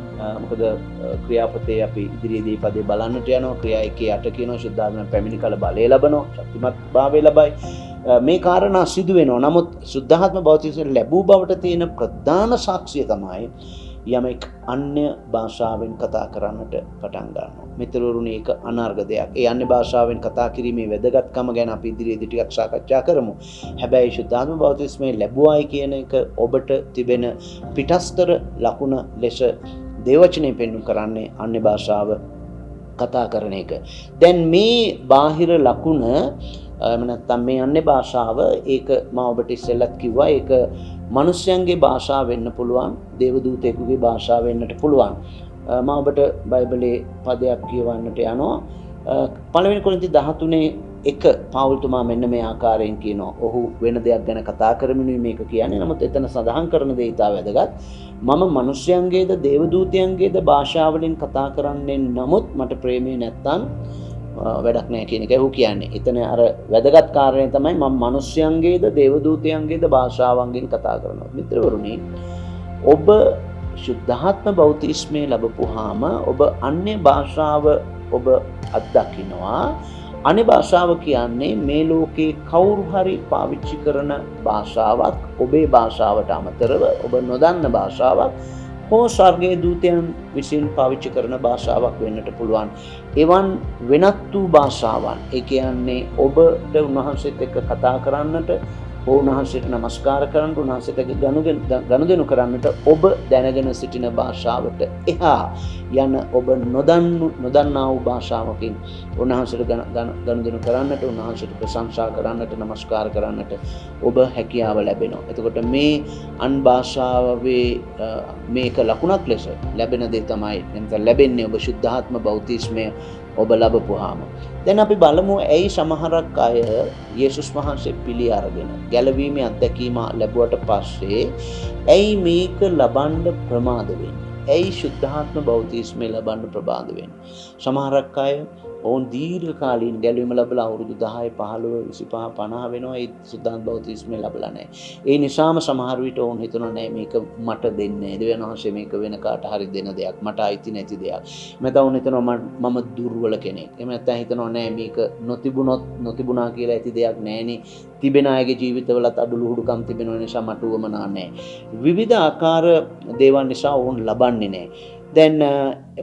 මොකද ක්‍රියාපතේ අපි ඉදිරියේදී පදේ බලන්නට යනවා. ක්‍රියා 1:8 කියනවා ශුද්ධාත්ම පැමිණි කල බලය ලබනවා, ශක්තිමත් භාවය ලබයි. මේ කාරණා සිදු වෙනවා. නමුත් ශුද්ධාත්ම බෞතිස්මය ලැබූ බවට තියෙන ප්‍රධාන සාක්ෂිය තමයි යමෙක් අන්‍ය භාෂාවෙන් කතා කරන්නට පටන් ගන්නවා. මිත්‍රවරුනි, ඒක අනර්ග දෙයක්. ඒ අන්‍ය භාෂාවෙන් කතා කිරීමේ වැදගත්කම ගැන අපි ඉදිරියේදී ටිකක් සාකච්ඡා කරමු. හැබැයි ශුද්ධාත්ම බෞතිස්මය ලැබුවායි කියන එක ඔබට තිබෙන පිටස්තර ලකුණ ලෙස දේවචනේ පෙන්වු කරන්නේ අන්‍ය භාෂාව කතා කරන එක. දැන් මේ බාහිර ලකුණ එහෙම නැත්නම් මේ අන්‍ය භාෂාව ඒක මම ඔබට ඉස්සෙල්ලත් කිව්වා ඒක මනුෂ්‍යයන්ගේ භාෂාව වෙන්න පුළුවන්, දේවදූතයෙකුගේ භාෂාව වෙන්නට පුළුවන්. මම ඔබට බයිබලයේ පදයක් කියවන්නට යනවා. පළවෙනි කොරින්ති 13:1 පවුල්තුමා මෙන්න මේ ආකාරයෙන් කියනවා. ඔහු වෙන දෙයක් ගැන කතා කරමිනුයි මේක කියන්නේ. නමුත් එතන සඳහන් කරන දේ ඉතා වැදගත්. මම මනුෂ්‍යයන්ගේද දේවදූතයන්ගේද භාෂාවලින් කතා කරන්නේ නමුත් මට ප්‍රේමේ නැත්තම් වැඩක් නැහැ කියන එක ඔහු කියන්නේ. එතන අර වැදගත් කාරණේ තමයි මම මනුෂ්‍යයන්ගේද දේවදූතයන්ගේද භාෂාවන්ගෙන් කතා කරනවා. මිත්‍රවරුනි, ඔබ ශුද්ධාත්ම බෞතිස්මය ලැබපුවාම ඔබ අන්‍ය භාෂාව ඔබ අත්දකින්නවා. අනි භාෂාව කියන්නේ මේ ලෝකේ කවුරු හරි පාවිච්චි කරන භාෂාවක්, ඔබේ භාෂාවට අමතරව ඔබ නොදන්න භාෂාවක් හෝ ස්වර්ගයේ දූතයන් විසින් පාවිච්චි කරන භාෂාවක් වෙන්නට පුළුවන්. එවන් වෙනත් වූ භාෂාවන්, ඒ කියන්නේ ඔබට උන්වහන්සේත් එක්ක කතා කරන්නට, උන්වහන්සේට නමස්කාර කරන්නට, උන්වහන්සේට ගනුදෙනු කරන්නට ඔබ දැනගෙන සිටින භාෂාවට එහා යන ඔබ නොදන්නා වූ භාෂාවකින් උන්වහන්සේට ගනුදෙනු කරන්නට, උන්වහන්සේට ප්‍රශංසා කරන්නට, නමස්කාර කරන්නට ඔබ හැකියාව ලැබෙනවා. එතකොට මේ අන් භාෂාවේ මේක ලකුණක් ලෙස ලැබෙන දේ තමයි නැත්නම් ලැබෙන්නේ ඔබ ශුද්ධාත්ම බෞතිස්මය ඔබ ලැබපුවාම. දැන් අපි බලමු ඇයි සමහරක් අය යේසුස් වහන්සේ පිළි අරගෙන ගැලවීමේ අත්දැකීම ලැබුවට පස්සේ ඇයි මේක ලබන්න ප්‍රමාද වෙන්නේ? ඇයි ශුද්ධාත්ම බෞතිස්මය ලබන්න ප්‍රමාද වෙන්නේ? සමහරක් අය ඔවුන් දීර්ඝ කාලීන ගැලවීම ලැබලා අවුරුදු 10, 15, 25, 50 වෙනවා ඒ ශුද්ධාත්ම බෞතිස්මය ලැබලා නැහැ. ඒ නිසාම සමහර විට ඔවුන් හිතනවා නෑ මේක මට දෙන්නේ. දෙවියන් වහන්සේ මේක වෙන කාට හරි දෙන දෙයක්. මට අයිති නැති දෙයක්. නැත්නම් ඔවුන් හිතනවා මම දුර්වල කෙනෙක්. එහෙම නැත්නම් හිතනවා නෑ මේක නොතිබුණා කියලා ඇති දෙයක් නෑනේ. තිබෙන අයගේ ජීවිතවලත් අඩලුහුඩුකම් තිබෙන නිසා මට උවමනා නෑ. විවිධ ආකාර දේවල් නිසා ඔවුන් ලබන්නේ නෑ. දැන්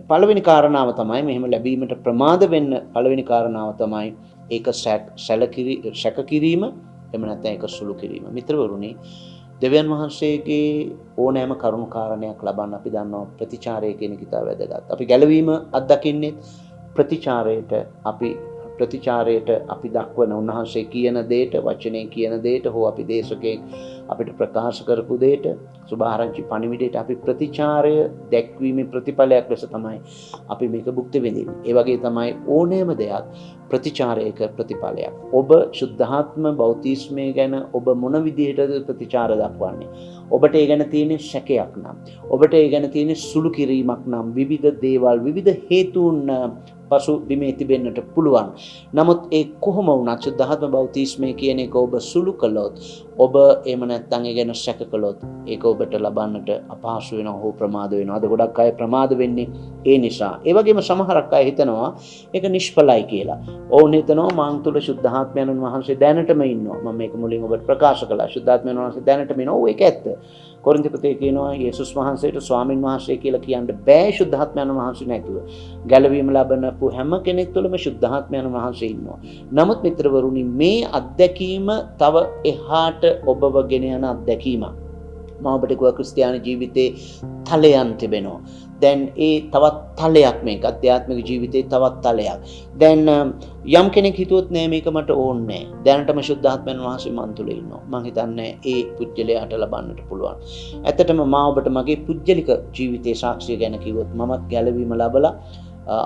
පළවෙනි කාරණාව තමයි මෙහෙම ලැබීමට ප්‍රමාද වෙන්න පළවෙනි කාරණාව තමයි ඒක සැක කිරීම, එහෙම නැත්නම් ඒක සුළු කිරීම. මිත්‍රවරුනි, දෙවියන් වහන්සේගේ ඕනෑම කරුණු කාරණයක් ලබන්න අපි දන්නවා ප්‍රතිචාරය කියන එක ඉතා වැදගත්. අපි ගැලවීම අත්දකින්නේ ප්‍රතිචාරයට අපි දක්වන උන්වහන්සේ කියන දෙයට, වචනේ කියන දෙයට, හෝ අපි දේශකෙක් අපිට ප්‍රකාශ කරපු දෙයට, සුභාරංචි පණිවිඩයට අපි ප්‍රතිචාරය දැක්වීමේ ප්‍රතිඵලයක් ලෙස තමයි අපි මේක භුක්ති විඳින්නේ. ඒ වගේ තමයි ඕනෑම දෙයක් ප්‍රතිචාරයක ප්‍රතිඵලයක්. ඔබ ශුද්ධාත්ම බෞතිස්මය ගැන ඔබ මොන විදිහටද ප්‍රතිචාර දක්වන්නේ? ඔබට ඒ ගැන තියෙන සැකයක් නම්, ඔබට ඒ ගැන තියෙන සුළු කිරීමක් නම්, විවිධ දේවල්, විවිධ හේතුන් පසු බිමේ තිබෙන්නට පුළුවන්. නමුත් ඒ කොහොම වුණත් ශුද්ධාත්ම බෞතිස්මය කියන එක ඔබ සුළු කළොත්, ඔබ එහෙම නැත්නම් ඒ ගැන සැක කළොත්, ඒක ඔබට ලබන්නට අපහසු වෙනවා හෝ ප්‍රමාද වෙනවා. අද ගොඩක් අය ප්‍රමාද වෙන්නේ ඒ නිසා. ඒ වගේම සමහරක් අය හිතනවා ඒක නිෂ්ඵලයි කියලා. ඔවුන් හිතනවා මං තුල ශුද්ධාත්මයන් වහන්සේ දැනටම ඉන්නවා. මම මේක මුලින් ඔබට ප්‍රකාශ කළා. ශුද්ධාත්මයන් වහන්සේ දැනටම ඉන්නවා. ඒක ඇත්ත. කොරින්ති පොතේ කියනවා යේසුස් වහන්සේට ස්වාමින් වහන්සේ කියලා කියන්න බෑ ශුද්ධාත්මයන් වහන්සේ නැතුව. ගැලවීම ලබනපු හැම කෙනෙක් තුළම ශුද්ධාත්මයන් වහන්සේ ඉන්නවා. නමුත් මිත්‍රවරුනි, මේ අත්දැකීම තව එහාට ඔබව ගෙන යන අත්දැකීමක්. මම ඔබට කිව්වා ක්‍රිස්තියානි ජීවිතේ තලයන් තිබෙනවා. දැන් ඒ තවත් තලයක් මේක අධ්‍යාත්මික ජීවිතේ තවත් තලයක්. දැන් යම් කෙනෙක් හිතුවොත් නෑ මේක මට ඕනේ නෑ. දැනටම ශුද්ධාත්මයන් වහන්සේ මන් තුල ඉන්නවා. මං හිතන්නේ ඒ පුජ්‍යලයට ලබන්නට පුළුවන්. ඇත්තටම මා ඔබට මගේ පුජ්‍යලික ජීවිතේ සාක්ෂිය ගැන කිව්වොත් මමත් ගැලවීම ලැබලා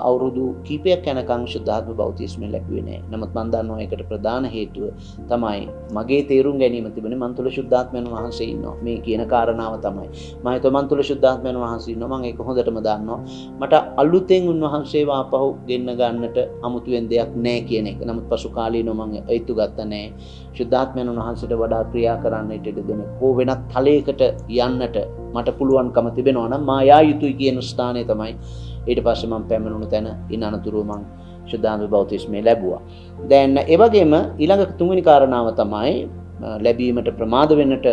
අවුරුදු කීපයක් යනකම් ශුද්ධාත්ම බෞතිස්මය ලැබුවේ නෑ. නමුත් මම දන්නවා ඒකට ප්‍රධාන හේතුව තමයි මගේ තේරුම් ගැනීම තිබුණේ මන් තුල ශුද්ධාත්මයන් වහන්සේ ඉන්නවා. මේ කියන කාරණාව තමයි. මම හිතුවා මන් තුල ශුද්ධාත්මයන් වහන්සේ ඉන්නවා. මම ඒක හොඳටම දන්නවා. මට අලුතෙන් උන්වහන්සේව ආපහු ගෙන්න ගන්නට අමුතුවෙන් දෙයක් නෑ කියන එක. නමුත් පසු කාලීනව මම ඒත්තු ගත්තා නෑ. ශුද්ධාත්මයන් වහන්සේට වඩා ක්‍රියා කරන්නට ඉඩ දෙන හෝ වෙනත් තලයකට යන්නට මට පුළුවන්කම තිබෙනවා නම් මා යා යුතුයි කියන ස්ථානය තමයි ඊට පස්සේ මම පැමිණුණු තැන ඉන් අනතුරුව මම ශුද්ධාත්ම බෞතිස්මය ලැබුවා. දැන් ඒ වගේම ඊළඟ තුන්වෙනි කාරණාව තමයි ලැබීමට ප්‍රමාද වෙන්නට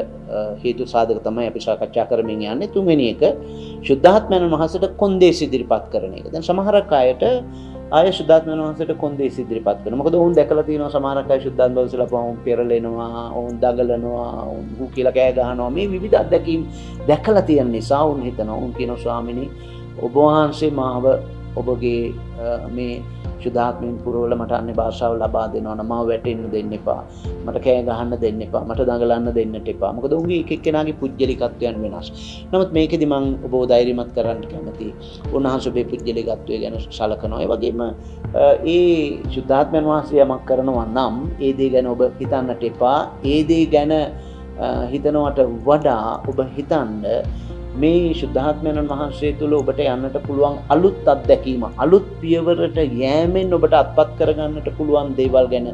හේතු සාධක තමයි අපි සාකච්ඡා කරමින් යන්නේ. තුන්වෙනි එක ශුද්ධාත්මයන් වහන්සේට කොන්දේසි ඉදිරිපත් කරන එක. දැන් සමහරක් අයට ආය ශුද්ධාත්මයන් වහන්සේට කොන්දේසි ඉදිරිපත් කරනවා. මොකද ඔවුන් දැකලා තියෙනවා සමහරක් අය ශුද්ධාත්ම බෞතිස්මය ලබවම පෙරලෙනවා, ඔවුන් දඟලනවා, ඔවුන් හු කියලා කෑ ගහනවා. මේ විවිධ අත්දැකීම් දැකලා තියෙන නිසා ඔවුන් හිතනවා, ඔවුන් කියනවා ස්වාමිනී ඔබ වහන්සේ මාව ඔබගේ මේ ශුද්ධාත්මයෙන් පුරවල මට අන්‍ය භාෂාව ලබා දෙනවා නම් මාව වැටෙන්න දෙන්න එපා. මට කෑ ගහන්න දෙන්න එපා. මට දඟලන්න දෙන්නට එපා. මොකද උන්ගේ එක එක්කෙනාගේ පුජ්‍යලිකත්වයන් වෙනස්. නමුත් මේකෙදි මම ඔබව ධෛර්යමත් කරන්න කැමතියි. උන්වහන්සේ ඔබේ පුජ්‍යලිකත්වය ගැන සලකනවා. ඒ වගේම ඒ ශුද්ධාත්මයන් වහන්සේ යමක් කරනවා නම් ඒ දේ ගැන ඔබ හිතන්නට එපා. ඒ දේ ගැන හිතනවට වඩා ඔබ හිතන්න මේ ශුද්ධාත්මයන් වහන්සේ තුළ ඔබට යන්නට පුළුවන් අලුත් අත්දැකීම, අලුත් පියවරට යෑමෙන් ඔබට අත්පත් කරගන්නට පුළුවන් දේවල් ගැන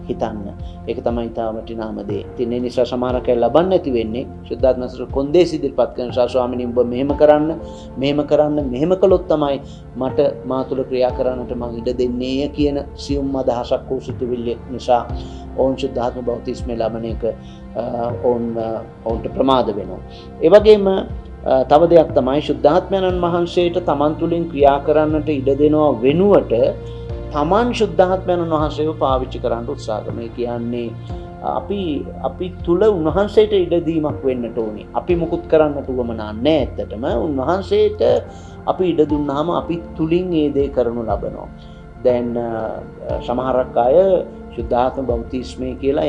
හිතන්න. ඒක තමයි තාම වටිනාම දේ. ඉතින් ඒ නිසා සමහරක් අය ලබන්නේ නැති වෙන්නේ සුද්ධාත්ම වහන්සේට කොන්දේසි ඉදිරිපත් කරන නිසා ස්වාමීනි ඔබ මෙහෙම කරන්න මෙහෙම කළොත් තමයි මට මා තුළ ක්‍රියා කරන්නට මං ඉඩ දෙන්නේය කියන සියුම් අදහසක් වූ සිතුවිල්ල නිසා ඔවුන් සුද්ධාත්ම බෞතිස්මය ලබන එක ඔවුන්ට ප්‍රමාද වෙනවා. ඒ වගේම තව දෙයක් තමයි ශුද්ධාත්මයන්න් වහන්සේට තමන් තුළින් ක්‍රියා කරන්නට ඉඩ දෙනවා වෙනුවට තමන් ශුද්ධාත්මයන්න් වහන්සේව පාවිච්චි කරන්න උත්සාහ කරනවා. ඒ කියන්නේ අපි තුල උන්වහන්සේට ඉඩ දීමක් වෙන්නට ඕනේ. අපි මුකුත් කරන්නට උවමනා නැහැ ඇත්තටම. උන්වහන්සේට අපි ඉඩ දුන්නාම අපි තුලින් ඒ දේ කරනු ලබනවා. දැන් සමහරක් අය ශුද්ධාත්ම බෞතිස්මය කියලා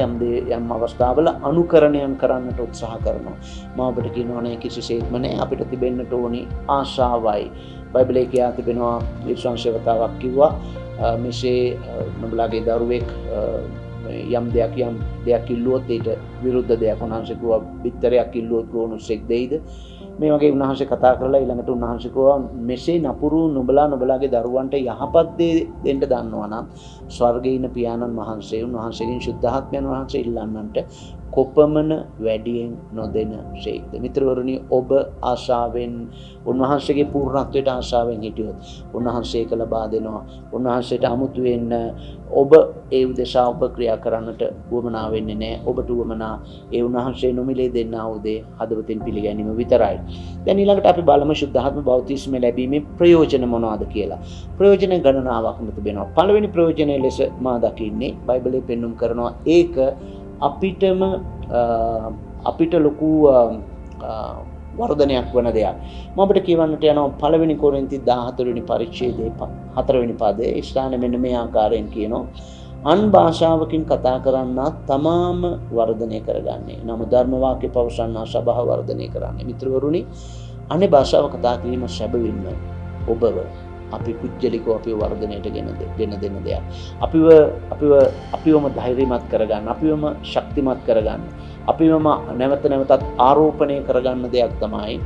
යම් අවස්ථාවල අනුකරණයන් කරන්නට උත්සාහ කරනවා. මම ඔබට කියනවා නේ කිසිසේත්ම නෑ අපිට තිබෙන්නට ඕනි ආශාවයි. බයිබලයේ කියා තිබෙනවා විශ්වාසවතාවක් කිව්වා මෙසේ නුඹලාගේ දරුවෙක් යම් දෙයක් ඉල්ලුවොත් ඊට විරුද්ධ දෙයක් උන්වහන්සේ කිව්වා බිත්තරයක් ඉල්ලුවොත් ගෝනුස්සෙක් දෙයිද? මේ වගේ උන්වහන්සේ කතා කරලා ඊළඟට උන්වහන්සේ කිව්වා මෙසේ නපුරු නුඹලාගේ දරුවන්ට යහපත් දේ දෙන්න දන්නවා නම් ස්වර්ගයේ ඉන්න පියාණන් වහන්සේ උන්වහන්සේගෙන් ශුද්ධාත්මයන් වහන්සේ ඉල්ලන්නන්ට කොපමණ වැඩියෙන් නොදෙන ශේක්ද. මිත්‍රවරුනි ඔබ ආශාවෙන් උන්වහන්සේගේ පූර්ණත්වයට ආශාවෙන් හිටියොත් උන්වහන්සේ ඒක ලබා දෙනවා. උන්වහන්සේට අමුතුවෙන් ඔබ ඒ උදෙසා ඔබ ක්‍රියා කරන්නට උවමනා වෙන්නේ නැහැ. ඔබට උවමනා ඒ උන්වහන්සේ නොමිලේ දෙන්නා වූ දේ හදවතින් පිළිගැනීම විතරයි. දැන් ඊළඟට අපි බලමු ශුද්ධාත්ම බෞතිස්මය ලැබීමේ ප්‍රයෝජන මොනවාද කියලා. ප්‍රයෝජන ගණනාවක්ම තිබෙනවා. පළවෙනි ප්‍රයෝජනය ලෙස මා දකින්නේ බයිබලයේ පෙන්වුම් කරනවා ඒක අපිට ලොකු වර්ධනයක් වන දෙයක්. මම අපිට කියවන්නට යනවා පළවෙනි කොරින්ති 14 වෙනි පරිච්ඡේදයේ 4 වෙනි පදයේ ස්ථානයේ මෙන්න මේ ආකාරයෙන් කියනවා අන් භාෂාවකින් කතා කරන්නා තමාම වර්ධනය කරගන්නේ. නම ධර්ම වාක්‍ය පවසන්නා සභාව වර්ධනය කරන්නේ. මිත්‍රවරුනි අනේ භාෂාව කතා කිරීම සැබවින්ම ඔබව අපි පුජ්‍යලිකව අපිව වර්ධනයට ගෙන දෙන දෙයක්. අපිවම ධෛර්යමත් කරගන්න, අපිවම ශක්තිමත් කරගන්න, අපිවම නැවතත් ආරෝපණය කරගන්න දෙයක් තමයි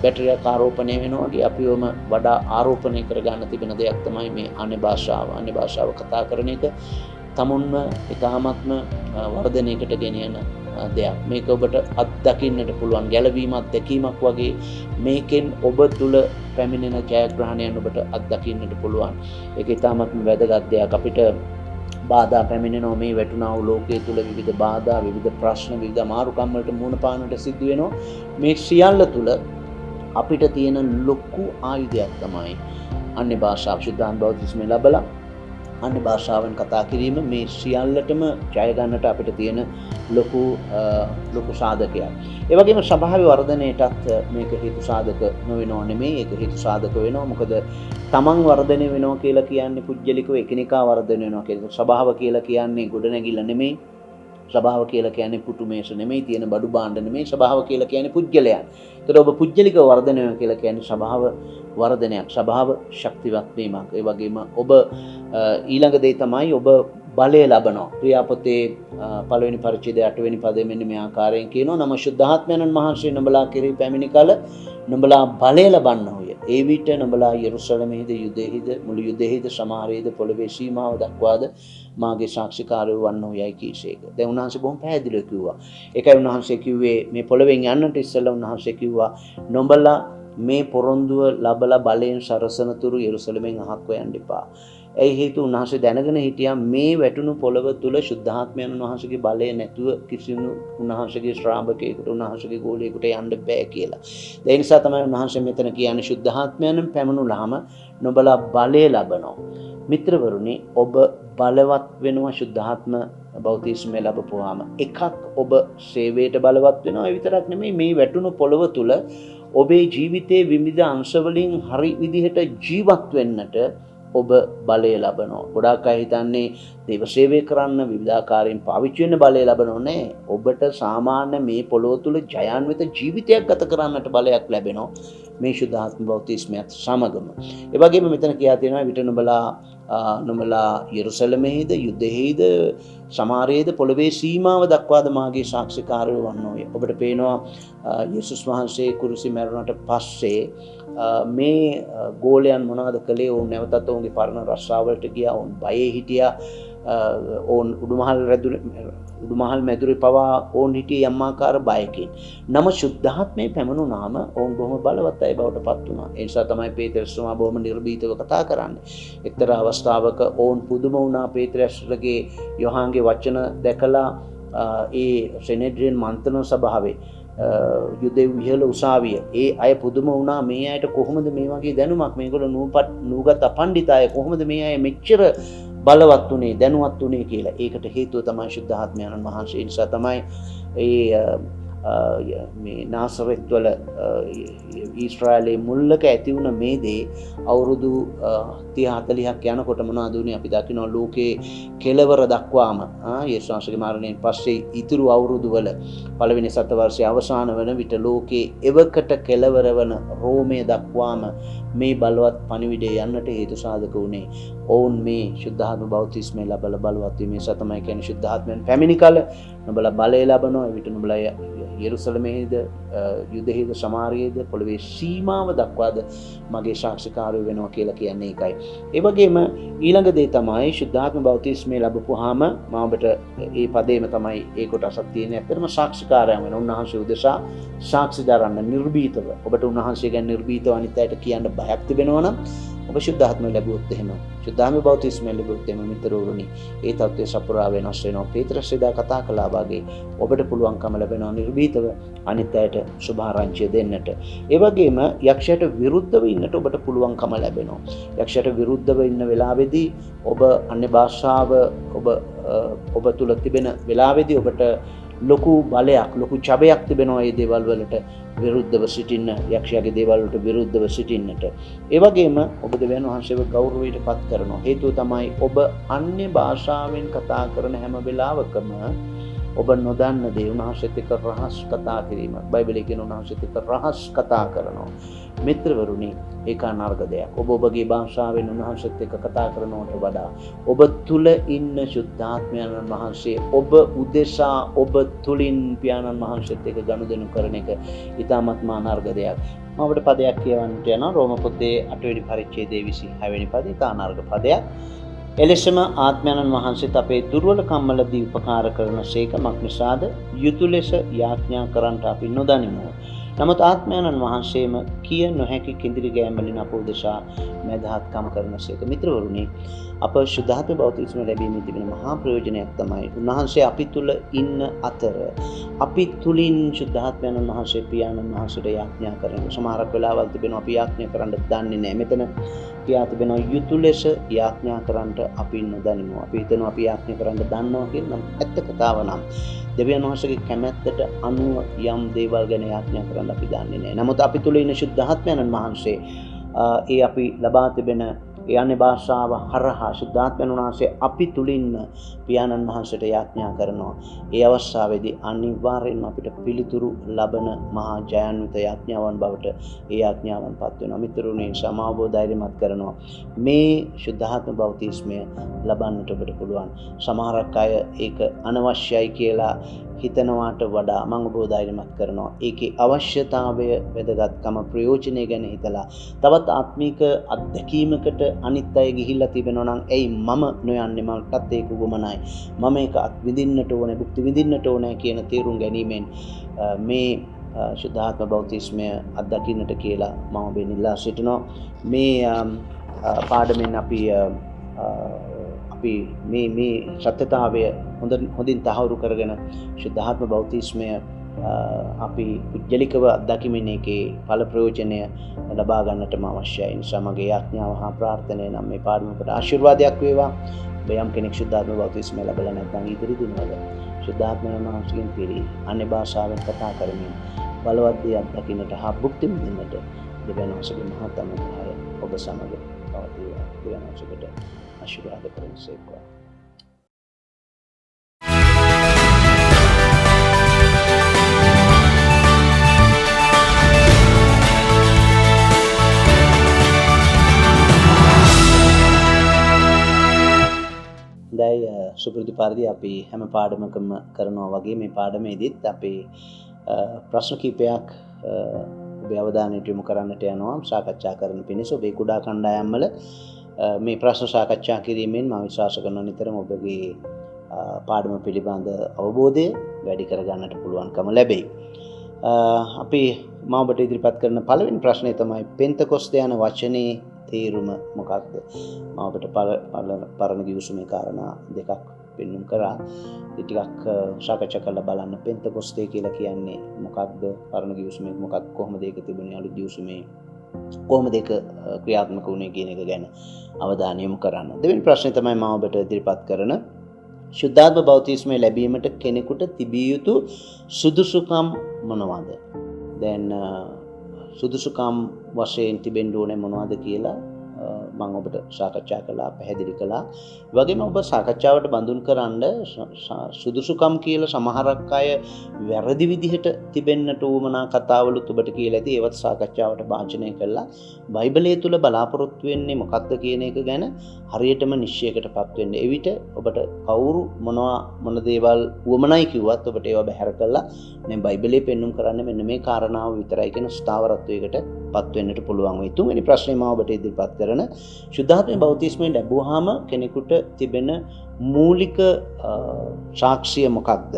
බැටරියක් ආරෝපණය වෙනවා වගේ අපිවම වඩා ආරෝපණය කරගන්න තිබෙන දෙයක් තමයි මේ අනේ භාෂාව කතා කරන එක. තමුන්ව ඉතාමත්ම වර්ධනයකට ගෙනියන දෙයක්. මේක ඔබට අත්දකින්නට පුළුවන් ගැලවීමක් දැකීමක් වගේ මේකෙන් ඔබ තුල පැමිණෙන ජයග්‍රහණයන් ඔබට අත්දකින්නට පුළුවන්. ඒක ඉතාමත්ම වැදගත් දෙයක්. අපිට බාධා පැමිණෙනවා මේ වැටුණා වූ ලෝකයේ තුල විවිධ බාධා, විවිධ ප්‍රශ්න, විවිධ අමාරුකම් වලට මුහුණ පාන්නට සිද්ධ වෙනවා. මේ සියල්ල තුල අපිට තියෙන ලොකු ආයුධයක් තමයි අන්‍ය භාෂාව ශුද්ධාත්ම බෞතිස්මය ලැබලා අන්‍ය භාෂාවෙන් කතා කිරීම. මේ සියල්ලටම ජය ගන්නට අපිට තියෙන ලොකු සාධකයක්. ඒ වගේම ස්වභාවික වර්ධනයටත් මේක හේතු සාධක නොවෙනව නෙමෙයි. ඒක හේතු සාධක වෙනවා. මොකද තමන් වර්ධනය වෙනවා කියලා කියන්නේ පුජ්‍යලිකව එකිනෙකා වර්ධනය වෙනවා කියලා. ස්වභාව කියලා කියන්නේ ගොඩනැගිල්ල නෙමෙයි. ස්වභාව කියලා කියන්නේ පුටු මේස නෙමෙයි, තියෙන බඩු භාණ්ඩ නෙමෙයි. ස්වභාව කියලා කියන්නේ පුජ්‍යලයන්. ඒතර ඔබ පුජ්‍යලිකව වර්ධනය වෙනවා කියලා කියන්නේ ස්වභාව වර්ධනයක්, ස්වභාව ශක්තිවත් වීමක්. ඒ වගේම ඔබ ඊළඟ දේ තමයි ඔබ බලය ලබනවා. ක්‍රියාපොතේ පළවෙනි පරිච්ඡේදයේ 8 වෙනි පදයේ මෙන්න මේ ආකාරයෙන් කියනවා නම ශුද්ධාත්මයන්න් වහන්සේ නුඹලා කෙරෙහි පැමිණි කල නුඹලා බලය ලබන්නෝය. ඒ විට නුඹලා යෙරුසලමේද යුදෙහිද මුළු යුදෙහිද සමාරයේද පොළවේ සීමාව දක්වාද මාගේ සාක්ෂිකාරයෝ වන්නෝයයි කීසේක. දැන් උන්වහන්සේ බොහොම පැහැදිලිව කිව්වා. ඒකයි උන්වහන්සේ කිව්වේ මේ පොළවෙන් යන්නට ඉස්සෙල්ලා උන්වහන්සේ කිව්වා නුඹලා මේ පොරොන්දුව ලබලා බලයෙන් සරසනතුරු යෙරුසලමෙන් අහක්ව යන්න එපා. ඒ හේතු උන්වහන්සේ දැනගෙන හිටියා මේ වැටුණු පොළව තුල ශුද්ධාත්මයන් වහන්සේගේ බලය නැතුව කිසිම උන්වහන්සේගේ ශ්‍රාවකයෙකුට උන්වහන්සේගේ ගෝලයෙකුට යන්න බෑ කියලා. ඒ නිසා තමයි උන්වහන්සේ මෙතන කියන්නේ ශුද්ධාත්මයන් පැමුණුලාම නොබලා බලය ලබනවා. මිත්‍රවරුනි ඔබ බලවත් වෙනවා ශුද්ධාත්ම බෞතිස්මය ලැබපුවාම. එකක් ඔබ සේවයට බලවත් වෙනවා. ඒ විතරක් නෙමෙයි මේ වැටුණු පොළව තුල ඔබේ ජීවිතයේ විවිධ අංශවලින් හරි විදිහට ජීවත් වෙන්නට ඔබ බලය ලබනවා. ගොඩාක් අය හිතන්නේ දේව සේවය කරන්න විවිධාකාරයෙන් පාවිච්චි වෙන බලය ලබනෝ නෑ. ඔබට සාමාන්‍ය මේ පොළොව තුල ජයාන්විත ජීවිතයක් ගත කරන්නට බලයක් ලැබෙනවා මේ ශුද්ධාත්ම බෞතිස්මයත් සමගම. ඒ වගේම මෙතන කියා තියෙනවා විට නුඹලා යෙරුසලමේද යුදෙහිද සමාරයේද පොළවේ සීමාව දක්වාද මාගේ සාක්ෂිකාරයෝ වන්නෝය. ඔබට පේනවා යේසුස් වහන්සේ කුරුසි මැරුණට පස්සේ මේ ගෝලයන් මොනවද කළේ? ඔවුන් නැවතත් ඔවුන්ගේ පරණ රස්සාවලට ගියා. ඔවුන් බයේ හිටියා. ඕන් උඩුමහල් මැදුරේ පවා ඕන් හිටියේ යම්මාකාර බයකින්. නම ශුද්ධාත්මේ පැමුණුනාම ඕන් බොහොම බලවත් අය බවට පත් වුණා. ඒ නිසා තමයි පේතරස්තුමා බොහොම නිර්භීතව කතා කරන්නේ. එක්තරා අවස්ථාවක ඕන් පුදුම වුණා පේතරස්ගේ යොහාන්ගේ වචන දැකලා ඒ සෙනෙඩ්‍රියන් මන්ත්‍රණ සභාවේ යුදෙව් විහල උසාවිය ඒ අය පුදුම වුණා මේ අයට කොහොමද මේ වගේ දැනුමක් මේගොල්ලෝ නූගත් අපණ්ඩිත අය කොහොමද මේ අය මෙච්චර බලවත් උනේ දැනුවත් උනේ කියලා. ඒකට හේතුව තමයි ශුද්ධාත්මයන්න් වහන්සේ. නිසා තමයි මේ නාසරෙත් වල ඊශ්‍රායලයේ මුල්ලක ඇති වුණ මේ දේ අවුරුදු 30-40ක් යනකොට මොනවද උනේ අපි දකිනවා ලෝකේ කෙලවර දක්වාම යේසුස් වහන්සේගේ මරණයෙන් පස්සේ ඉතුරු අවුරුදු වල පළවෙනි සතවර්ෂයේ අවසාන වන විට ලෝකේ එවකට කෙලවර වන රෝමයේ දක්වාම මේ බලවත් පණිවිඩය යන්නට හේතු සාධක වුණේ ඔවුන් මේ ශුද්ධාත්ම බෞතිස්මය ලබලා බලවත් වීමේ සතමයි කියන්නේ ශුද්ධාත්මයන් පැමිණි කල නුඹලා බලය ලබනවා. එවිට නුඹලා යෙරුසලමේද යුදෙහිද සමාරියේද පොළවේ සීමාව දක්වාද මගේ සාක්ෂිකාරයෝ වෙනවා කියලා කියන්නේ ඒකයි. ඒ වගේම ඊළඟ දේ තමයි ශුද්ධාත්ම බෞතිස්මය ලැබපුවාම මම ඔබට ඒ පදේම තමයි ඒ කොටසක් තියෙන්නේ. ඇත්තටම සාක්ෂිකාරයන් වෙන උන්වහන්සේ උදෙසා සාක්ෂි දරන්න නිර්භීතව ඔබට උන්වහන්සේ ගැන නිර්භීතව අනිත් අයට කියන්න බයක් තිබෙනවා නම් ඔබ ශුද්ධාත්මය ලැබුවොත් එහෙම ශුද්ධාත්ම බෞතිස්මය ලැබුවොත් එහෙම මිත්‍රවරුනි ඒ තත්ත්වය සපුරා වෙනස් වෙනවා. පේතරස් එදා කතා කළා වගේ ඔබට පුළුවන්කම ලැබෙනවා නිර්භීතව අනිත් අයට සුභාරංචිය දෙන්නට. ඒ වගේම යක්ෂයට විරුද්ධව ඉන්නට ඔබට පුළුවන්කම ලැබෙනවා. යක්ෂයට විරුද්ධව ඉන්න වෙලාවේදී ඔබ අන්‍ය භාෂාව ඔබ තුල තිබෙන වෙලාවේදී ඔබට ලොකු බලයක් ලොකු ඡබයක් තිබෙනවා මේ දේවල් වලට විරුද්ධව සිටින්න යක්ෂයාගේ දේවල් වලට විරුද්ධව සිටින්නට. ඒ වගේම ඔබ දෙවියන් වහන්සේව ගෞරවයට පත් කරනවා. හේතුව තමයි ඔබ අන්‍ය භාෂාවෙන් කතා කරන හැම වෙලාවකම ඔබ නොදන්න දේ උන්වහන්සේත් එක්ක රහස් කතා කිරීම. බයිබලයේ කියන උන්වහන්සේත් එක්ක රහස් කතා කරනවා. මිත්‍රවරුනි ඒක අනර්ග දෙයක්. ඔබ ඔබගේ භාෂාවෙන් උන්වහන්සේත් එක්ක කතා කරනවට වඩා ඔබ තුල ඉන්න ශුද්ධාත්මයන් වහන්සේ ඔබ උදෙසා ඔබ තුලින් පියාණන් වහන්සේත් එක්ක ගනුදෙනු කරන එක ඉතාමත්ම අනර්ග දෙයක්. මම ඔබට පදයක් කියවන්නට යනවා. රෝම පොතේ 8 වෙනි පරිච්ඡේදයේ 26 වෙනි පදේ අනර්ග පදයක්. එලෙසම ආත්මයන්න් වහන්සේත් අපේ දුර්වලකම්වලදී උපකාර කරන සේක මක්නිසාද යුතු ලෙස යාඥා කරන්නට අපි නොදනිමු. නමුත් ආත්මයන්න් වහන්සේම කිය නොහැකි කිඳිරි ගෑම්වලින් අප උදෙසා මැදහත්කම් කරන සේක. මිත්‍රවරුනි අප ශුද්ධාත්ම බෞතිස්ම ලැබීමේ තිබෙන මහා ප්‍රයෝජනයක් තමයි උන්වහන්සේ අපි තුල ඉන්න අතර අපි තුලින් ශුද්ධාත්මයන් වහන්සේ පියාණන් වහන්සේට යාඥා කරන සමහරක් වෙලාවල් තිබෙනවා අපි යාඥා කරන්න දන්නේ නැහැ. මෙතන කියා තිබෙනවා යුතු ලෙස යාඥා කරන්නට අපි නොදනිමු. අපි හිතනවා අපි යාඥා කරන්න දන්නවා කියලා. නම් ඇත්ත කතාව නම් දෙවියන් වහන්සේගේ කැමැත්තට අනුව යම් දේවල් ගැන යාඥා කරන්න අපි දන්නේ නැහැ. නමුත් අපි තුල ඉන්න ශුද්ධාත්මයන් වහන්සේ ඒ අපි ලබා තිබෙන ඒ අන්‍ය භාෂාව හරහා ශුද්ධාත්මයන් වහන්සේ අපි තුලින් පියාණන් වහන්සේට යාඥා කරනවා. ඒ අවස්ථාවේදී අනිවාර්යෙන්ම අපිට පිළිතුරු ලබන මහා ජයාන්විත යාඥාවන් බවට ඒ යාඥාවන්පත් වෙනවා. මිත්‍රෝනේ සමාවව ධෛර්යමත් කරනවා. මේ ශුද්ධාත්ම බෞතිස්මය ලබන්නට ඔබට පුළුවන්. සමහරක් අය ඒක අනවශ්‍යයි කියලා හිතනවාට වඩා මම ඔබව ධෛර්යමත් කරනවා. ඒකේ අවශ්‍යතාවය වැදගත්කම ප්‍රයෝජනය ගැන හිතලා තවත් ආත්මික අත්දැකීමකට අනිත් අය ගිහිල්ලා තිබෙනවා නම් එයි මම නොයන්නේ මටත් ඒක උවමනයි. මම ඒක අත්විඳින්නට ඕනේ, භුක්ති විඳින්නට ඕනේ කියන තීරුම් ගැනීමෙන් මේ ශුද්ධාත්ම බෞතිස්මය අත්දකින්නට කියලා මම ඔබෙන් ඉල්ලා සිටිනවා. මේ පාඩමෙන් අපි මේ සත්‍යතාවය හොඳින් තහවුරු කරගෙන ශුද්ධාත්ම බෞතිස්මය අපි පුජ්‍යලිකව අත්දැකීමේ එකේ ඵල ප්‍රයෝජනය ලබා ගන්නටම අවශ්‍යයි. නිසා මගේ යාඥාව හා ප්‍රාර්ථනය නම් මේ පාඩම අපට ආශිර්වාදයක් වේවා. ඔබ යම් කෙනෙක් ශුද්ධාත්ම බෞතිස්මය ලැබලා නැත්නම් ඉදිරි දිනවල ශුද්ධාත්මයන් වහන්සේගෙන් පිරී අන්‍ය භාෂාවෙන් කතා කරමින් බලවත් දේ අත්දකින්නට හා භුක්ති විඳින්නට දෙවියන් වහන්සේගේ මහත් අනුග්‍රහය ඔබ සමග පවතිවා. දෙවියන් වහන්සේට ආශිර්වාද කරනසේකවා. දැයි සුපුරුදු පරිදි අපි හැම පාඩමකම කරනවා වගේ මේ පාඩමේදීත් අපි ප්‍රශ්න කිහිපයක් ඔබේ අවධානයට යොමු කරන්නට යනවා සාකච්ඡා කරන පිණිස. ඔබේ කුඩා කණ්ඩායම් වල මේ ප්‍රශ්න සාකච්ඡා කිරීමෙන් මම විශ්වාස කරනවා නිතරම ඔබගේ පාඩම පිළිබඳ අවබෝධය වැඩි කරගන්නට පුළුවන්කම ලැබෙයි. අපි මම ඔබට ඉදිරිපත් කරන පළවෙනි ප්‍රශ්නය තමයි පෙන්තකොස්තේ යන වචනේ තේරුම මොකක්ද? මම ඔබට පරණ ගිවිසුමේ කාරණා දෙකක් පෙන්වුම් කරා. ඒ ටිකක් සාකච්ඡා කරලා බලන්න පෙන්තකොස්තේ කියලා කියන්නේ මොකක්ද? පරණ ගිවිසුමේ මොකක්ද? කොහොමද ඒක තිබුණේ? අලුත් ගිවිසුමේ කොහොමද ඒක ක්‍රියාත්මක වුණේ කියන එක ගැන අවධානය යොමු කරන්න. දෙවෙනි ප්‍රශ්නේ තමයි මම ඔබට ඉදිරිපත් කරන ශුද්ධාත්ම බෞතිස්මය ලැබීමට කෙනෙකුට තිබිය යුතු සුදුසුකම් මොනවාද? දැන් සුදුසුකම් වශයෙන් තිබෙන්න ඕනේ මොනවද කියලා මම ඔබට සාකච්ඡා කළා, පැහැදිලි කළා. ඒ වගේම ඔබ සාකච්ඡාවට බඳුන් කරන්න සුදුසුකම් කියලා සමහරක් අය වැරදි විදිහට තිබෙන්නට උවමනා කතාවලුත් ඔබට කියලා ඇති. ඒවත් සාකච්ඡාවට භාජනය කළා. බයිබලයේ තුල බලාපොරොත්තු වෙන්නේ මොකක්ද කියන එක ගැන හරියටම නිශ්චයකටපත් වෙන්න. එවිට ඔබට කවුරු මොන දේවල් උවමනයි කිව්වත් ඔබට ඒවා බැහැර කළා මේ බයිබලයේ පෙන්눔 කරන්නේ මෙන්න මේ කාරණාව විතරයි කියන ස්ථාවරත්වයකටපත් වෙන්නට පුළුවන් වෙයි. තුන්වෙනි ප්‍රශ්නේ මම ඔබට ඉදිරිපත් කරන ශුද්ධාත්ම බෞතිස්මය ලැබුවාම කෙනෙකුට තිබෙන මූලික සාක්ෂිය මොකක්ද?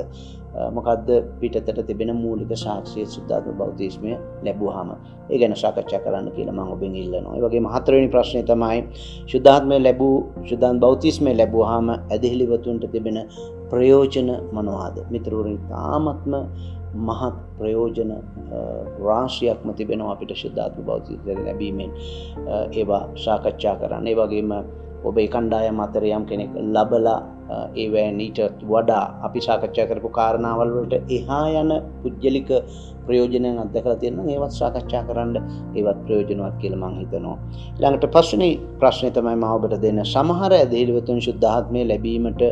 මොකක්ද පිටතට තිබෙන මූලික සාක්ෂිය ශුද්ධාත්ම බෞතිස්මය ලැබුවාම? ඒ ගැන සාකච්ඡා කරන්න කියලා මම ඔබෙන් ඉල්ලනවා. ඒ වගේම හතරවෙනි ප්‍රශ්නේ තමයි ශුද්ධාත්ම බෞතිස්මය ලැබුවාම ඇදහිලිවතුන්ට තිබෙන ප්‍රයෝජන මොනවාද? මිත්‍රවරුනි, තාමත්ම මහත් ප්‍රයෝජන රාශියක්ම තිබෙනවා අපිට ශුද්ධාත්ම බෞතිස්මය ලැබීමෙන්. ඒවා සාකච්ඡා කරන්න. ඒ වගේම ඔබේ කණ්ඩායම අතර යම් කෙනෙක් ලබලා ඒවැ ඊට වඩා අපි සාකච්ඡා කරපු කාරණාවල් වලට එහා යන පුජ්‍යලික ප්‍රයෝජනයන් අත්දකලා තියෙනවා. ඒවත් සාකච්ඡා කරන්න ඒවත් ප්‍රයෝජනවත් කියලා මම හිතනවා. ඊළඟට පස්වෙනි ප්‍රශ්නේ තමයි මම ඔබට දෙන්න. සමහර ඇදහිලිවතුන් ශුද්ධාත්මය ලැබීමට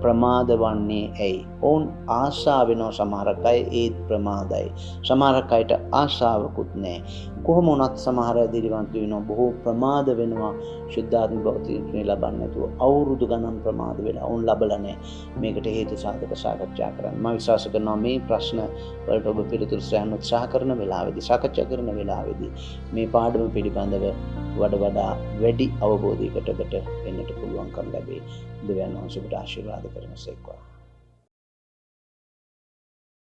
ප්‍රමාද වන්නේ ඇයි? ඔවුන් ආශා වෙනවා සමහරක් අය ඒත් ප්‍රමාදයි. සමහරක් අයට ආශාවකුත් නැහැ. කොහොම වුණත් සමහර ඇදහිලිවන්ත වෙනවා බොහෝ ප්‍රමාද වෙනවා ශුද්ධාත්ම බෞතිස්මය ලබන්න නැතුව. අවුරුදු ගණන් ප්‍රමාද වෙලා ඔවුන් ලබලා නැහැ. මේකට හේතු සාධක සාකච්ඡා කරන්න. මම විශ්වාස කරනවා මේ ප්‍රශ්න වලට ඔබ පිළිතුරු සොයන්න උත්සාහ කරන වෙලාවෙදී සාකච්ඡා කරන වෙලාවෙදී මේ පාඩම පිළිබඳව වඩා වැඩි අවබෝධයකට ඔබට එන්නට පුළුවන්කම ලැබේ. දෙවියන් වහන්සේ ඔබට ආශිර්වාද කරනසේක්වා.